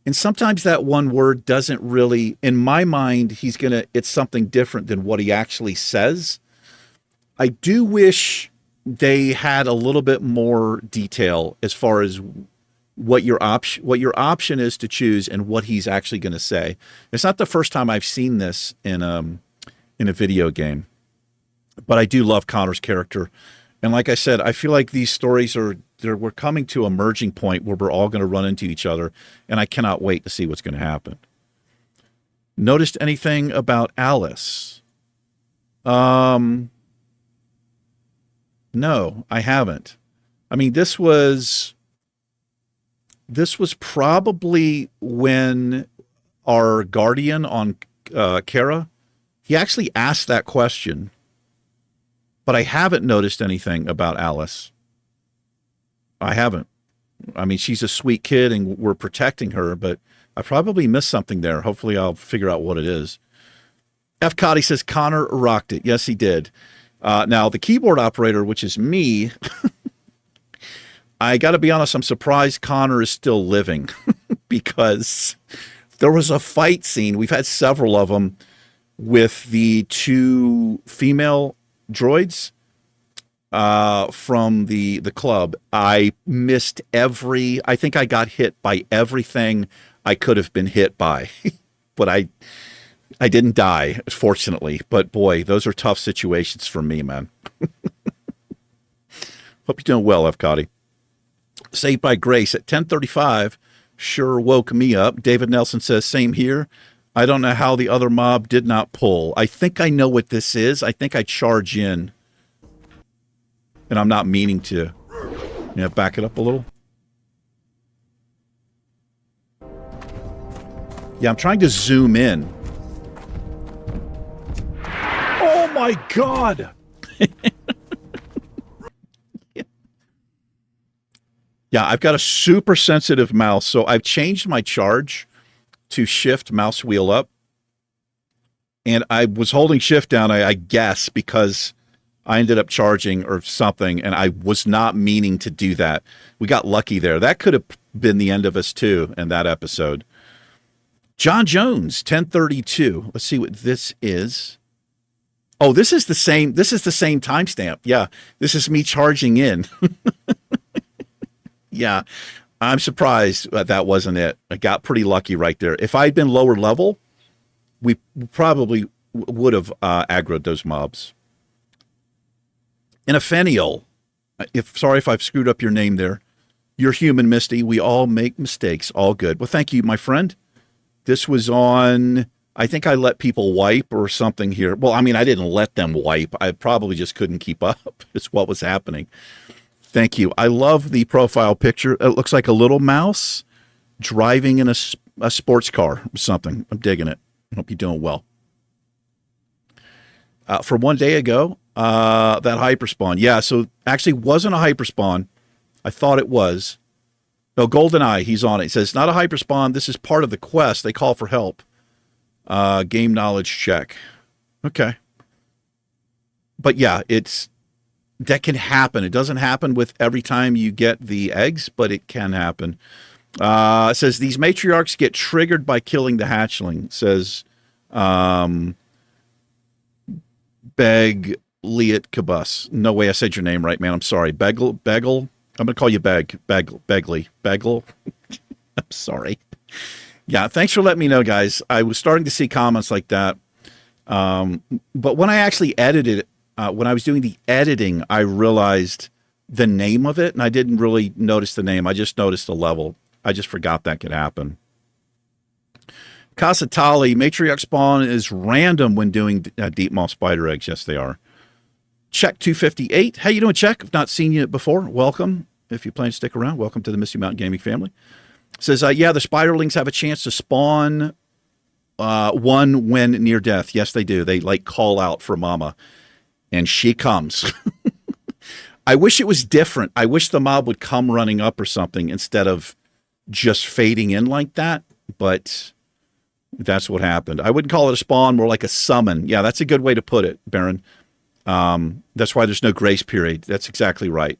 And sometimes that one word doesn't really, in my mind, it's something different than what he actually says. I do wish they had a little bit more detail as far as what your option is to choose and what he's actually going to say. It's not the first time I've seen this in a video game, but I do love Connor's character. And like I said, I feel like these stories we're coming to a merging point where we're all going to run into each other, and I cannot wait to see what's going to happen. Noticed anything about Alice? No, I haven't. I mean, this was probably when our guardian on Kara, he actually asked that question, but I haven't noticed anything about Alice. I haven't. I mean, she's a sweet kid and we're protecting her, but I probably missed something there. Hopefully I'll figure out what it is. F. Cotty says Connor rocked it. Yes, he did. Now, the keyboard operator, which is me, I got to be honest, I'm surprised Connor is still living because there was a fight scene. We've had several of them with the two female droids from the club. I missed I think I got hit by everything I could have been hit by, but I didn't die, fortunately. But boy, those are tough situations for me, man. Hope you're doing well, F. Cotty. Saved by Grace at 10:35 sure woke me up. David Nelson says, same here. I don't know how the other mob did not pull. I think I know what this is. I think I charge in. And I'm not meaning to. Back it up a little. Yeah, I'm trying to zoom in. Oh my God! Yeah, I've got a super sensitive mouse, so I've changed my charge to shift mouse wheel up. And I was holding shift down, I guess, because I ended up charging or something, and I was not meaning to do that. We got lucky there. That could have been the end of us, too, in that episode. John Jones, 1032. Let's see what this is. Oh, this is the same timestamp. Yeah, this is me charging in. Yeah, I'm surprised that wasn't it. I got pretty lucky right there. If I'd been lower level, we probably would have aggroed those mobs. And a Fenial, sorry if I've screwed up your name there. You're human, Misty. We all make mistakes. All good. Well, thank you, my friend. This was on, I think I let people wipe or something here. Well, I mean, I didn't let them wipe. I probably just couldn't keep up. It's what was happening. Thank you. I love the profile picture. It looks like a little mouse driving in a sports car or something. I'm digging it. I hope you're doing well. For one day ago, that hyperspawn. Yeah, so actually wasn't a hyperspawn. I thought it was. No, GoldenEye, he's on it. He says, not a hyperspawn. This is part of the quest. They call for help. Game knowledge check. Okay. But yeah, that can happen. It doesn't happen with every time you get the eggs, but it can happen. It says, these matriarchs get triggered by killing the hatchling. It says, Beg Liat Kabus. No way I said your name right, man. I'm sorry. Begel. I'm going to call you Begley. Begel. I'm sorry. Yeah, thanks for letting me know, guys. I was starting to see comments like that. But when I actually edited it, when I was doing the editing, I realized the name of it, and I didn't really notice the name. I just noticed the level. I just forgot that could happen. Casatali, matriarch spawn is random when doing deep maw spider eggs. Yes, they are. Check 258. How you doing, Check? I've not seen you before. Welcome. If you plan to stick around, welcome to the Misty Mountain Gaming family. Says, yeah, the spiderlings have a chance to spawn one when near death. Yes, they do. They like call out for mama, and she comes. I wish it was different. I wish the mob would come running up or something instead of just fading in like that. But that's what happened. I wouldn't call it a spawn, more like a summon. Yeah, that's a good way to put it, Baron. That's why there's no grace period. That's exactly right.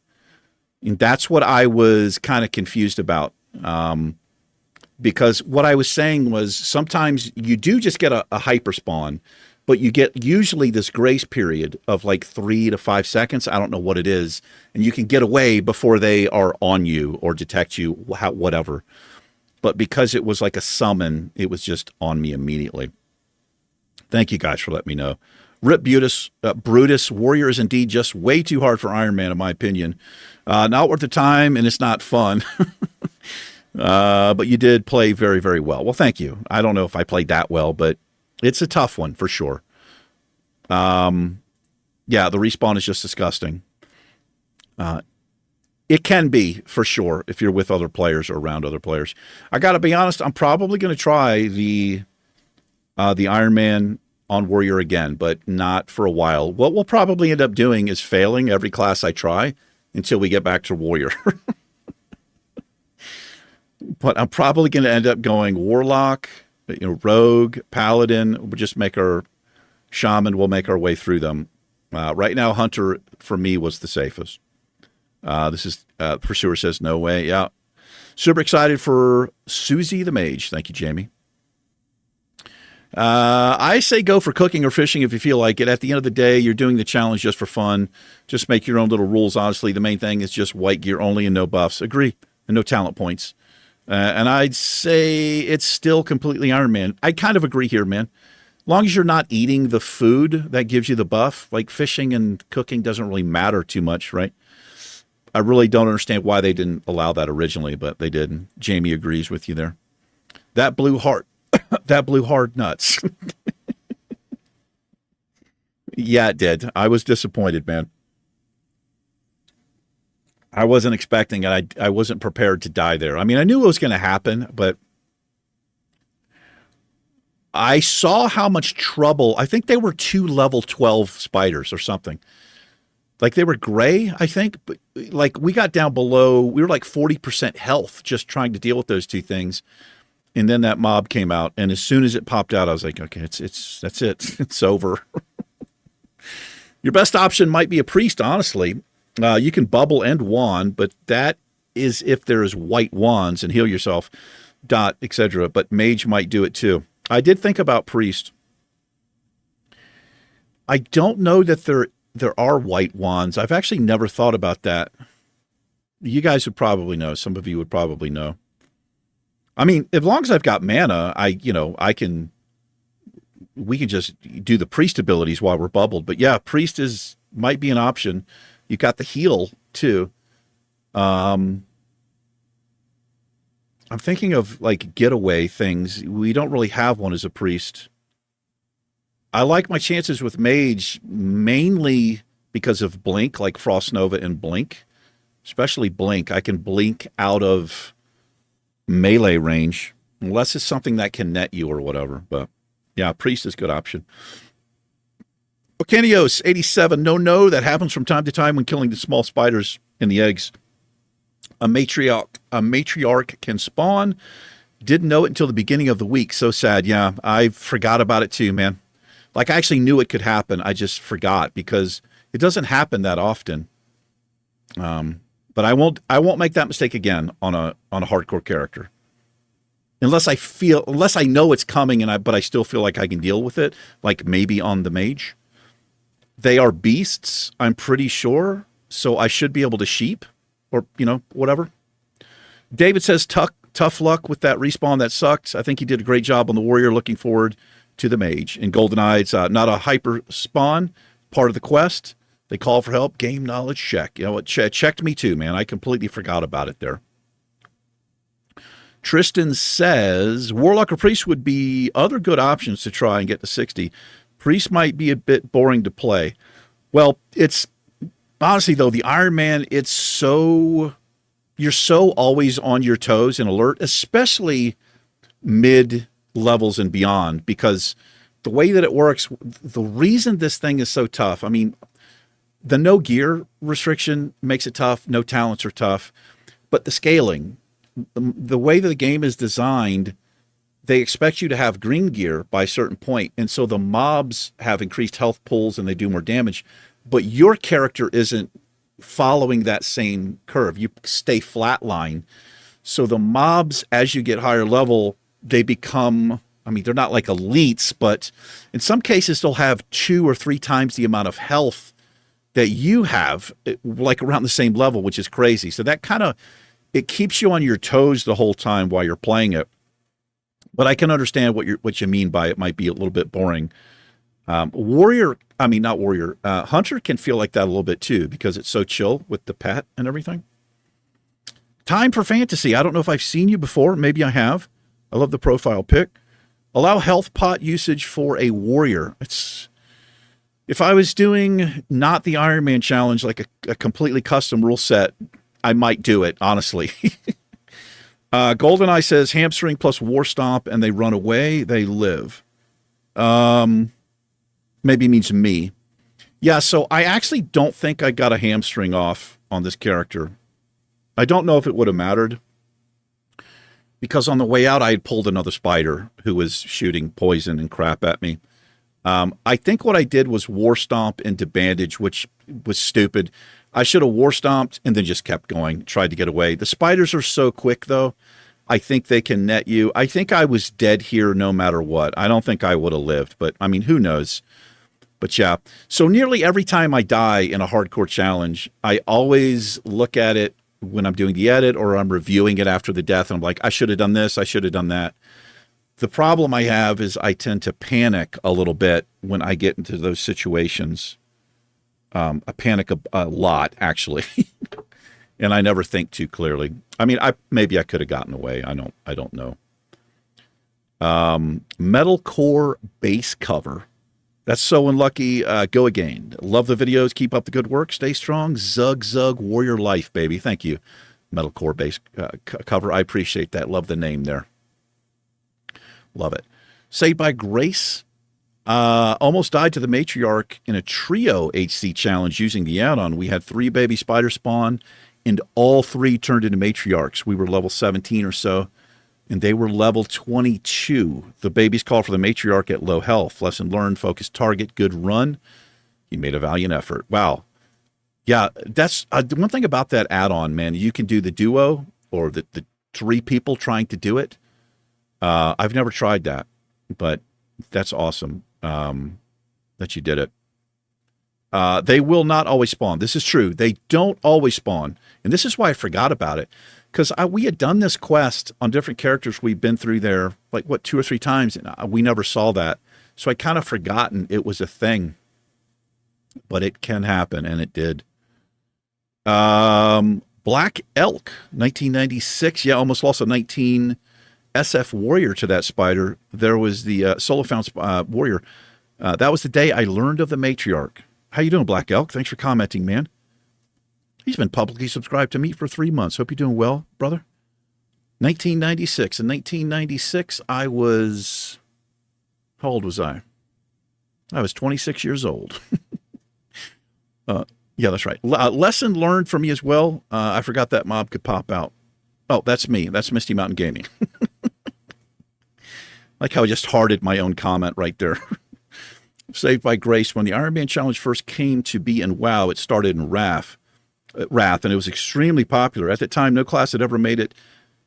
And that's what I was kind of confused about. Because what I was saying was sometimes you do just get a hyper spawn, but you get usually this grace period of like 3 to 5 seconds. I don't know what it is. And you can get away before they are on you or detect you, whatever. But because it was like a summon, it was just on me immediately. Thank you guys for letting me know. Rip Brutus, Warrior is indeed just way too hard for Iron Man, in my opinion. Not worth the time, and it's not fun. But you did play very, very well. Well, thank you. I don't know if I played that well, but it's a tough one for sure. Yeah, the respawn is just disgusting. It can be, for sure, if you're with other players or around other players. I got to be honest, I'm probably going to try the Iron Man on Warrior again, but not for a while. What we'll probably end up doing is failing every class I try until we get back to Warrior. But I'm probably going to end up going Warlock, Rogue, Paladin. We'll just make our Shaman. We'll make our way through them. Right now, Hunter, for me, was the safest. This is Pursuer says, no way. Yeah. Super excited for Susie the Mage. Thank you, Jamie. I say go for cooking or fishing if you feel like it. At the end of the day, you're doing the challenge just for fun. Just make your own little rules, honestly. The main thing is just white gear only and no buffs. Agree. And no talent points. And I'd say it's still completely Iron Man. I kind of agree here, man. As long as you're not eating the food that gives you the buff, like fishing and cooking doesn't really matter too much, right? I really don't understand why they didn't allow that originally, but they did. Jamie agrees with you there. That blew hard. That blew hard nuts. Yeah, it did. I was disappointed, man. I wasn't expecting it. I wasn't prepared to die there. I mean, I knew it was going to happen, but I saw how much trouble. I think they were 2 level 12 spiders or something. Like they were gray, I think, but like we got down below, we were like 40% health just trying to deal with those 2 things. And then that mob came out, and as soon as it popped out, I was like, okay, that's it. It's over. Your best option might be a priest, honestly. You can bubble and wand, but that is if there is white wands and heal yourself, etc. But mage might do it too. I did think about priest. I don't know that there are white wands. I've actually never thought about that. You guys would probably know. Some of you would probably know. I mean, as long as I've got mana, we can just do the priest abilities while we're bubbled. But yeah, priest might be an option. You got the heal too. I'm thinking of like getaway things. We don't really have one as a priest. I like my chances with mage mainly because of blink, like Frost Nova and blink, especially blink. I can blink out of melee range unless it's something that can net you or whatever. But yeah, priest is a good option. Ocanios 87. No, that happens from time to time when killing the small spiders in the eggs. A matriarch can spawn. Didn't know it until the beginning of the week. So sad. Yeah, I forgot about it too, man. Like I actually knew it could happen. I just forgot because it doesn't happen that often. But I won't make that mistake again on a hardcore character. Unless I know it's coming but I still feel like I can deal with it, like maybe on the mage. They are beasts, I'm pretty sure, so I should be able to sheep or, whatever. David says tough luck with that respawn. That sucked. I think he did a great job on the warrior. Looking forward to the mage. And GoldenEye, it's not a hyper spawn, part of the quest. They call for help, game knowledge check. It checked me too, man. I completely forgot about it there. Tristan says, Warlock or Priest would be other good options to try and get to 60. Priest might be a bit boring to play. Well, it's honestly though, the Iron Man, it's so you're so always on your toes and alert, especially mid levels and beyond, because the way that it works, the reason this thing is so tough, I mean, the no gear restriction makes it tough, no talents are tough, but the scaling, the way that the game is designed, they expect you to have green gear by a certain point, and so the mobs have increased health pools and they do more damage, but your character isn't following that same curve. You stay flatline. So the mobs, as you get higher level, they become, I mean, they're not like elites, but in some cases they'll have 2 or 3 times the amount of health that you have, like around the same level, which is crazy. So that kind of, it keeps you on your toes the whole time while you're playing it. But I can understand what you mean by it might be a little bit boring. Warrior, I mean, not Warrior, Hunter can feel like that a little bit too, because it's so chill with the pet and everything. Time for fantasy. I don't know if I've seen you before. Maybe I have. I love the profile pic. Allow health pot usage for a warrior. It's, if I was doing not the Iron Man challenge, like a completely custom rule set, I might do it, honestly. GoldenEye says hamstring plus war stomp and they run away, they live. Maybe means me. Yeah, so I actually don't think I got a hamstring off on this character. I don't know if it would have mattered, because on the way out I had pulled another spider who was shooting poison and crap at me. I think what I did was war stomp into bandage, which was stupid. I should have war stomped and then just kept going, tried to get away. The spiders are so quick, though. I think they can net you. I think I was dead here no matter what. I don't think I would have lived, but I mean, who knows? But yeah, so nearly every time I die in a hardcore challenge, I always look at it when I'm doing the edit or I'm reviewing it after the death. And I'm like, I should have done this. I should have done that. The problem I have is I tend to panic a little bit when I get into those situations. I panic a lot, actually. And I never think too clearly. I mean, maybe I could have gotten away. I don't know. Metalcore base cover. That's so unlucky. Go again. Love the videos. Keep up the good work. Stay strong. Zug Zug Warrior Life, baby. Thank you. Metalcore base cover. I appreciate that. Love the name there. Love it. Saved by Grace. Almost died to the matriarch in a trio HC challenge using the add-on. We had 3 baby spider spawn, and all 3 turned into matriarchs. We were level 17 or so, and they were level 22. The babies called for the matriarch at low health. Lesson learned, focused target, good run. He made a valiant effort. Wow. Yeah, that's one thing about that add-on, man. You can do the duo or the 3 people trying to do it. I've never tried that, but that's awesome that you did it. They will not always spawn. This is true. They don't always spawn. And this is why I forgot about it. Because we had done this quest on different characters. We've been through there, like, 2 or 3 times, and we never saw that. So I kind of forgotten it was a thing. But it can happen, and it did. Black Elk, 1996. Yeah, almost lost a 19 SF Warrior to that spider. There was the Solo Found Warrior. That was the day I learned of the matriarch. How you doing, Black Elk? Thanks for commenting, man. He's been publicly subscribed to me for 3 months. Hope you're doing well, brother. 1996. In 1996, I was... How old was I? I was 26 years old. Yeah, that's right. Lesson learned from me as well. I forgot that mob could pop out. Oh, that's me. That's Misty Mountain Gaming. Like how I just hearted my own comment right there. Saved by Grace. When the Iron Man Challenge first came to be in WoW, it started in Wrath, and it was extremely popular. At the time, no class had ever made it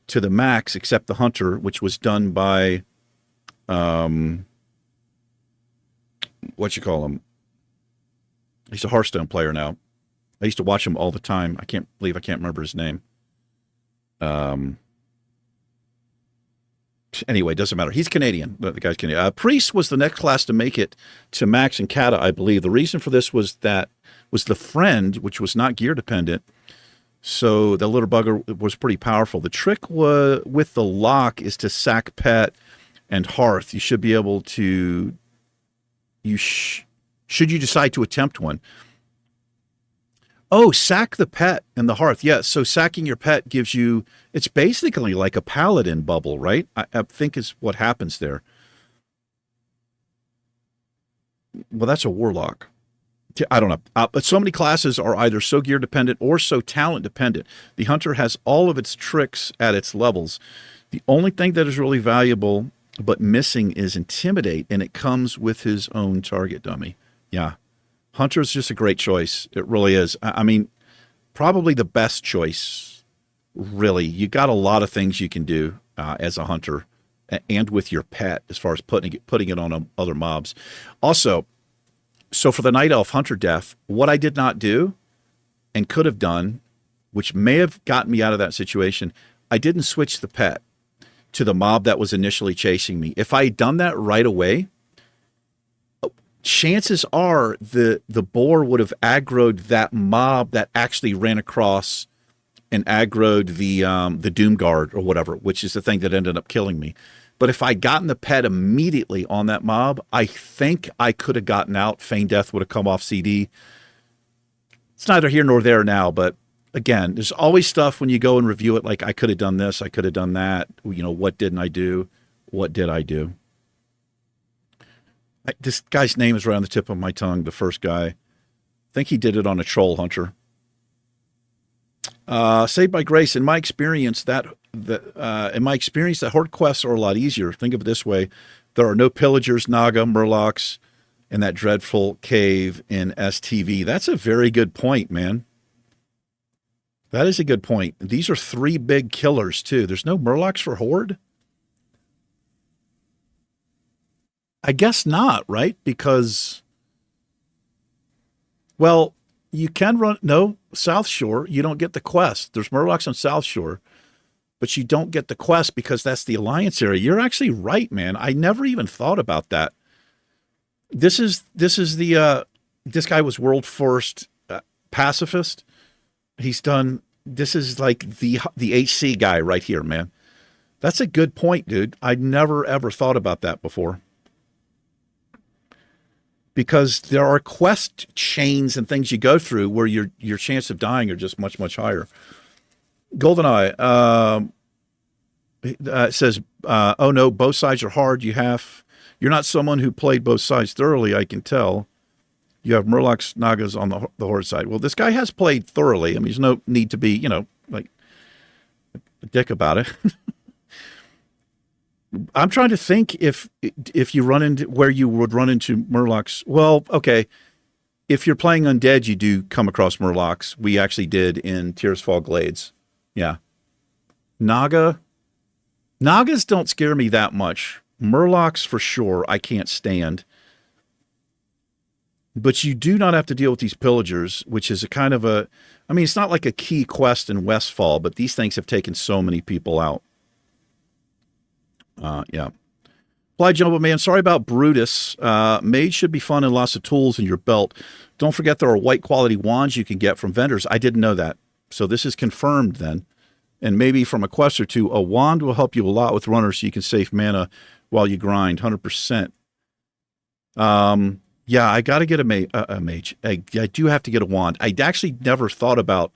to the max except the Hunter, which was done by, what you call him? He's a Hearthstone player now. I used to watch him all the time. I can't believe I can't remember his name. Anyway, doesn't matter. He's Canadian. The guy's Canadian. Priest was the next class to make it to Max and Kata, I believe. The reason for this was that was the friend, which was not gear dependent. So the little bugger was pretty powerful. The trick with the lock is to sack pet and hearth. You should be able to. Should you decide to attempt one, Oh, sack the pet in the hearth. Yeah, so sacking your pet gives you, it's basically like a paladin bubble, right? I think is what happens there. Well, that's a warlock. I don't know. But so many classes are either so gear dependent or so talent dependent. The hunter has all of its tricks at its levels. The only thing that is really valuable but missing is intimidate, and it comes with his own target dummy. Yeah. Hunter is just a great choice. It really is. I mean, probably the best choice, really. You got a lot of things you can do as a hunter and with your pet as far as putting it on other mobs. Also, so for the Night Elf Hunter death, what I did not do and could have done, which may have gotten me out of that situation, I didn't switch the pet to the mob that was initially chasing me. If I had done that right away, chances are the boar would have aggroed that mob that actually ran across and aggroed the Doom Guard or whatever, which is the thing that ended up killing me. But if I'd gotten the pet immediately on that mob, I think I could have gotten out. Feign Death would have come off CD. It's neither here nor there now, but again, there's always stuff when you go and review it, like I could have done this, I could have done that. You know, what didn't I do? What did I do? This guy's name is right on the tip of my tongue, the first guy. I think he did it on a troll hunter. Saved by Grace, in my experience, that horde quests are a lot easier. Think of it this way. There are no pillagers, Naga, Murlocs, in that dreadful cave in STV. That's a very good point, man. That is a good point. These are 3 big killers, too. There's no Murlocs for Horde? I guess not, right? Because, well, you can run, no, South Shore, you don't get the quest. There's Murlocs on South Shore, but you don't get the quest because that's the Alliance area. You're actually right, man. I never even thought about that. This is the, this guy was world first pacifist. He's done, this is like the HC guy right here, man. That's a good point, dude. I'd never, ever thought about that before. Because there are quest chains and things you go through where your chance of dying are just much, much higher. GoldenEye says, oh no, both sides are hard. You're not someone who played both sides thoroughly, I can tell. You have Murlocs, Nagas on the Horde side. Well, this guy has played thoroughly. I mean, there's no need to be, like a dick about it. I'm trying to think if you run into where you would run into Murlocs. Well, okay. If you're playing Undead, you do come across Murlocs. We actually did in Tears Fall Glades. Yeah. Nagas don't scare me that much. Murlocs for sure I can't stand. But you do not have to deal with these pillagers, which is a kind of a, I mean, it's not like a key quest in Westfall, but these things have taken so many people out. Yeah. Fly Jumbo Man, sorry about Brutus. Mage should be fun and lots of tools in your belt. Don't forget there are white quality wands you can get from vendors. I didn't know that. So this is confirmed then. And maybe from a quest or two, a wand will help you a lot with runners so you can save mana while you grind, 100%. Yeah, I got to get a mage. I do have to get a wand. I actually never thought about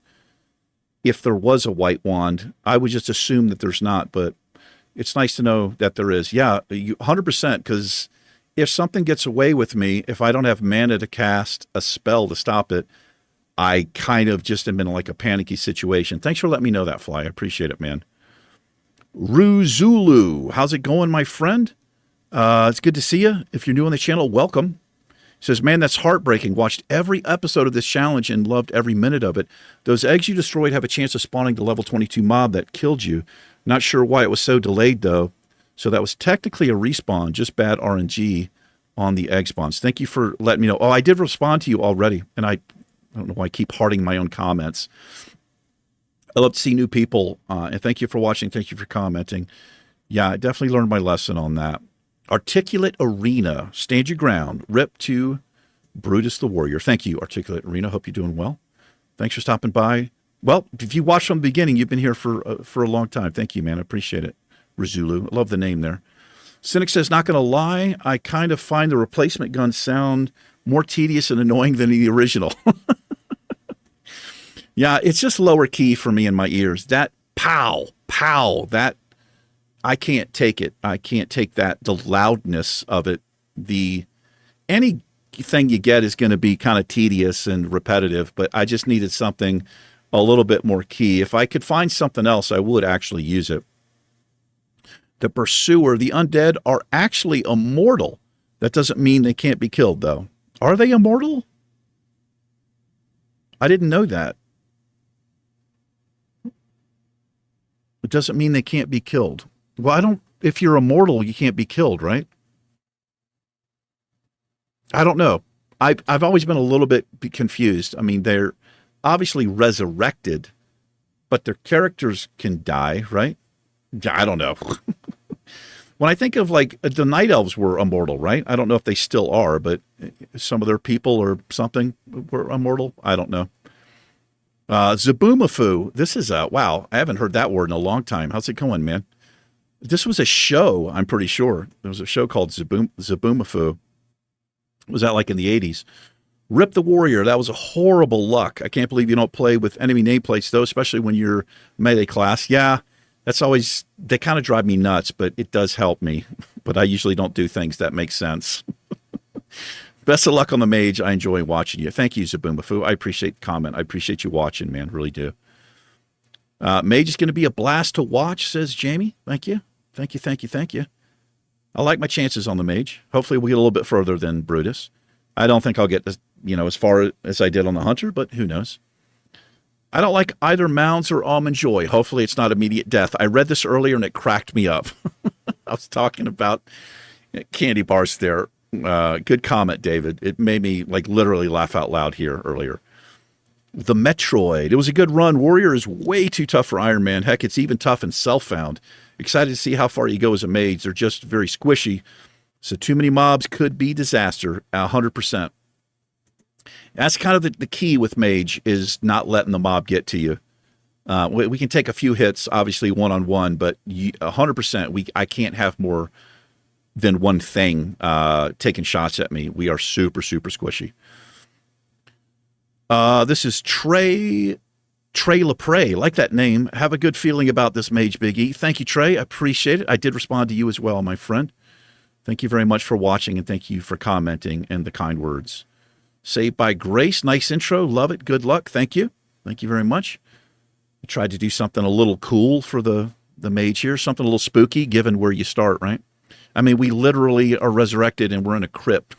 if there was a white wand. I would just assume that there's not, but it's nice to know that there is. Yeah, 100%, because if something gets away with me, if I don't have mana to cast a spell to stop it, I kind of just am in like a panicky situation. Thanks for letting me know that, Fly. I appreciate it, man. Ruzulu, how's it going, my friend? It's good to see you. If you're new on the channel, welcome. He says, man, that's heartbreaking. Watched every episode of this challenge and loved every minute of it. Those eggs you destroyed have a chance of spawning the level 22 mob that killed you. Not sure why it was so delayed, though. So that was technically a respawn, just bad RNG on the egg spawns. Thank you for letting me know. Oh, I did respond to you already, and I don't know why I keep hearting my own comments. I love to see new people, and thank you for watching. Thank you for commenting. Yeah, I definitely learned my lesson on that. Articulate Arena, stand your ground. Rip to Brutus the Warrior. Thank you, Articulate Arena. Hope you're doing well. Thanks for stopping by. Well, if you watched from the beginning, you've been here for a long time. Thank you, man. I appreciate it. Rizulu. I love the name there. Cynic says, not going to lie, I kind of find the replacement gun sound more tedious and annoying than the original. Yeah, it's just lower key for me in my ears. That pow, that I can't take it. I can't take that, the loudness of it. The anything you get is going to be kind of tedious and repetitive, but I just needed something a little bit more key. If I could find something else, I would actually use it. The Pursuer, the undead are actually immortal. That doesn't mean they can't be killed, though. Are they immortal? I didn't know that. It doesn't mean they can't be killed. Well, I don't. If you're immortal, you can't be killed, right? I don't know. I've always been a little bit confused. I mean, they're obviously resurrected, but their characters can die, right? I don't know. When I think of like the Night Elves were immortal, right? I don't know if they still are, but some of their people or something were immortal. I don't know. Zaboomafoo. This is wow. I haven't heard that word in a long time. How's it going, man? This was a show, I'm pretty sure. There was a show called Zaboomafoo. Was that like in the 80s? Rip the Warrior. That was a horrible luck. I can't believe you don't play with enemy nameplates, though, especially when you're melee class. Yeah, that's always, they kind of drive me nuts, but it does help me. But I usually don't do things that make sense. Best of luck on the mage. I enjoy watching you. Thank you, Zaboomafoo. I appreciate the comment. I appreciate you watching, man. Really do. Mage is going to be a blast to watch, says Jamie. Thank you. Thank you, thank you, thank you. I like my chances on the mage. Hopefully we'll get a little bit further than Brutus. I don't think I'll get as far as I did on the Hunter, but who knows? I don't like either Mounds or Almond Joy. Hopefully it's not immediate death. I read this earlier and it cracked me up. I was talking about candy bars there. Good comment, David. It made me like literally laugh out loud here earlier. The Metroid. It was a good run. Warrior is way too tough for Iron Man. Heck, it's even tough in Self-Found. Excited to see how far you go as a mage. They're just very squishy. So too many mobs could be disaster. 100%. That's kind of the key with mage is not letting the mob get to you. We can take a few hits, obviously one-on-one, but 100%, I can't have more than one thing taking shots at me. We are super, super squishy. This is Trey Lepre. Like that name. Have a good feeling about this mage, Big E. Thank you, Trey. I appreciate it. I did respond to you as well, my friend. Thank you very much for watching, and thank you for commenting and the kind words. Saved by Grace. Nice intro. Love it. Good luck. Thank you. Thank you very much. I tried to do something a little cool for the mage here. Something a little spooky, given where you start, right? I mean, we literally are resurrected, and we're in a crypt.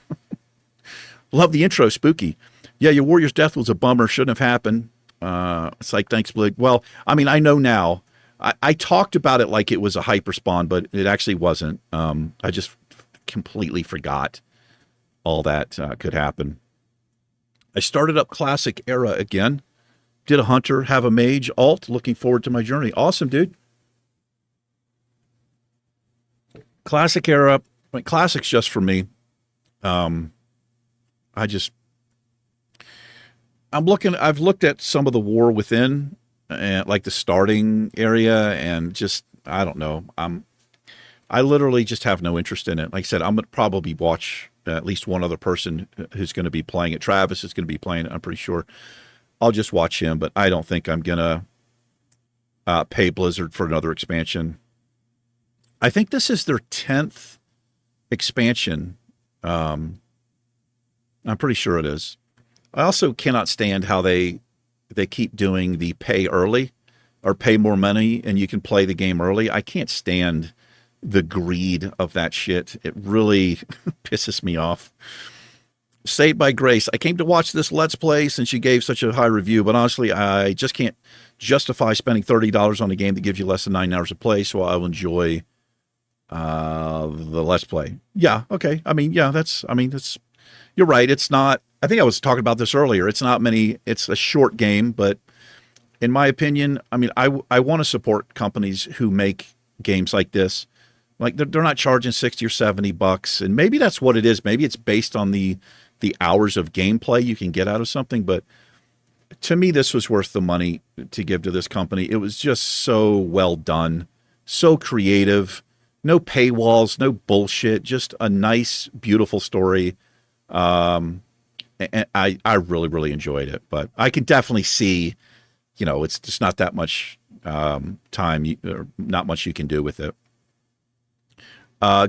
Love the intro. Spooky. Yeah, your warrior's death was a bummer. Shouldn't have happened. It's like, thanks, Blig. Well, I mean, I know now. I talked about it like it was a hyper spawn, but it actually wasn't. I just completely forgot all that could happen. I started up Classic Era again. Did a Hunter, have a Mage, Alt. Looking forward to my journey. Awesome, dude. Classic Era. I mean, Classic's just for me. I've looked at some of the War Within, like the starting area, and just, I don't know. I literally just have no interest in it. Like I said, I'm going to probably watch at least one other person who's going to be playing it. Travis is going to be playing it, I'm pretty sure. I'll just watch him, but I don't think I'm going to pay Blizzard for another expansion. I think this is their 10th expansion. I'm pretty sure it is. I also cannot stand how they keep doing the pay early or pay more money and you can play the game early. I can't stand the greed of that shit. It really pisses me off. Saved by Grace. I came to watch this Let's Play since you gave such a high review, but honestly, I just can't justify spending $30 on a game that gives you less than 9 hours of play, so I'll enjoy the Let's Play. Yeah, okay. I mean, yeah, you're right. It's not, I think I was talking about this earlier. It's a short game, but in my opinion, I mean, I want to support companies who make games like this. Like they're not charging $60 or $70, and maybe that's what it is. Maybe it's based on the hours of gameplay you can get out of something. But to me, this was worth the money to give to this company. It was just so well done, so creative, no paywalls, no bullshit, just a nice, beautiful story. and I really, really enjoyed it. But I can definitely see, it's just not that much time, or not much you can do with it.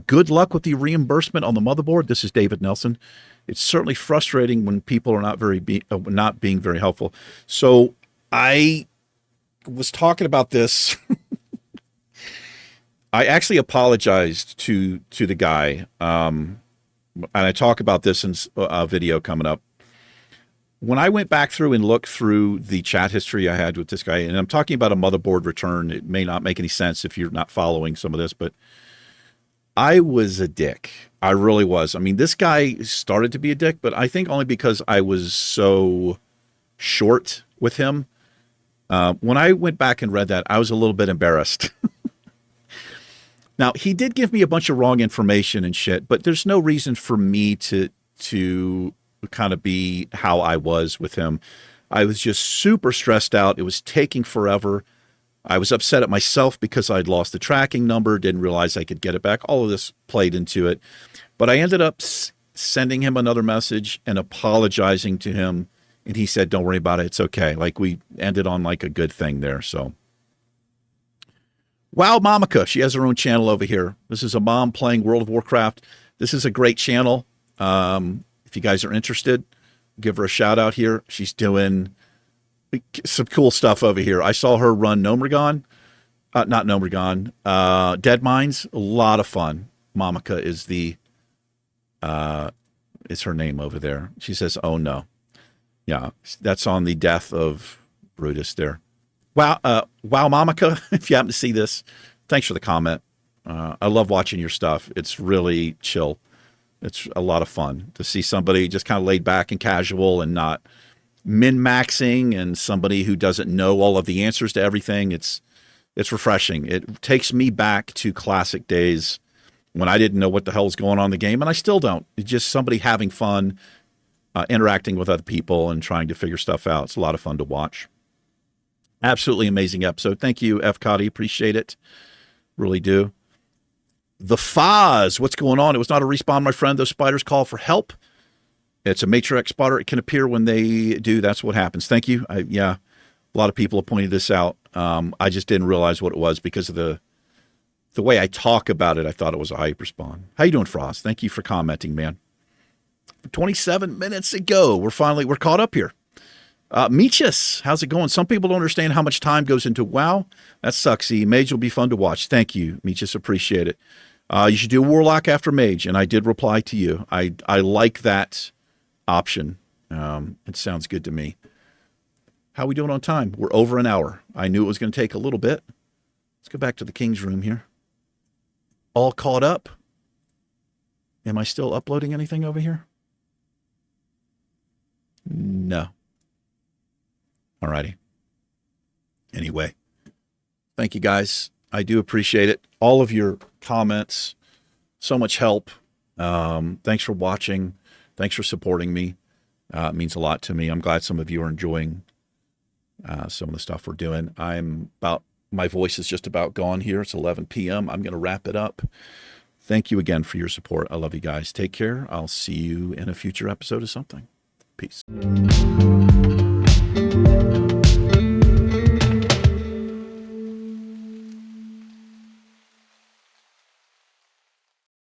Good luck with the reimbursement on the motherboard. This is David Nelson. It's certainly frustrating when people are not being very helpful. So I was talking about this. I actually apologized to the guy, and I talk about this in a video coming up. When I went back through and looked through the chat history I had with this guy, and I'm talking about a motherboard return. It may not make any sense if you're not following some of this, but I was a dick. I really was. I mean, this guy started to be a dick, but I think only because I was so short with him. When I went back and read that, I was a little bit embarrassed. Now, he did give me a bunch of wrong information and shit, but there's no reason for me to kind of be how I was with him. I was just super stressed out. It was taking forever. I was upset at myself because I'd lost the tracking number, didn't realize I could get it back. All of this played into it. But I ended up sending him another message and apologizing to him. And he said, don't worry about it. It's okay. Like, we ended on like a good thing there. So, wow, Mamika. She has her own channel over here. This is a mom playing World of Warcraft. This is a great channel. If you guys are interested, give her a shout out here. She's doing some cool stuff over here. I saw her run Nomergon. Not Nomergon. Dead Mines. A lot of fun. Mamika is is her name over there. She says, oh no. Yeah, that's on the death of Brutus there. Wow, Mamika, if you happen to see this, thanks for the comment. I love watching your stuff. It's really chill. It's a lot of fun to see somebody just kind of laid back and casual and not min-maxing, and somebody who doesn't know all of the answers to everything. It's refreshing. It takes me back to classic days when I didn't know what the hell was going on in the game, and I still don't. It's just somebody having fun, interacting with other people and trying to figure stuff out. It's a lot of fun to watch. Absolutely amazing episode. Thank you, F. Cotty. Appreciate it. Really do. The Foz. What's going on? It was not a respawn, my friend. Those spiders call for help. It's a matrix spotter. It can appear when they do. That's what happens. Thank you. Yeah, a lot of people have pointed this out. I just didn't realize what it was because of the way I talk about it. I thought it was a hyperspawn. How you doing, Frost? Thank you for commenting, man. 27 minutes ago, we're caught up here. Meechus, how's it going? Some people don't understand how much time goes into WoW. That sucks. Mage will be fun to watch. Thank you, Meechus. Appreciate it. You should do Warlock after Mage, and I did reply to you. I like that option. It sounds good to me. How are we doing on time? We're over an hour. I knew it was going to take a little bit. Let's go back to the King's room here. All caught up. Am I still uploading anything over here? No. Alrighty. Anyway, thank you guys. I do appreciate it. All of your comments, so much help. Thanks for watching. Thanks for supporting me. It means a lot to me. I'm glad some of you are enjoying some of the stuff we're doing. My voice is just about gone here. It's 11 p.m. I'm going to wrap it up. Thank you again for your support. I love you guys. Take care. I'll see you in a future episode of something. Peace.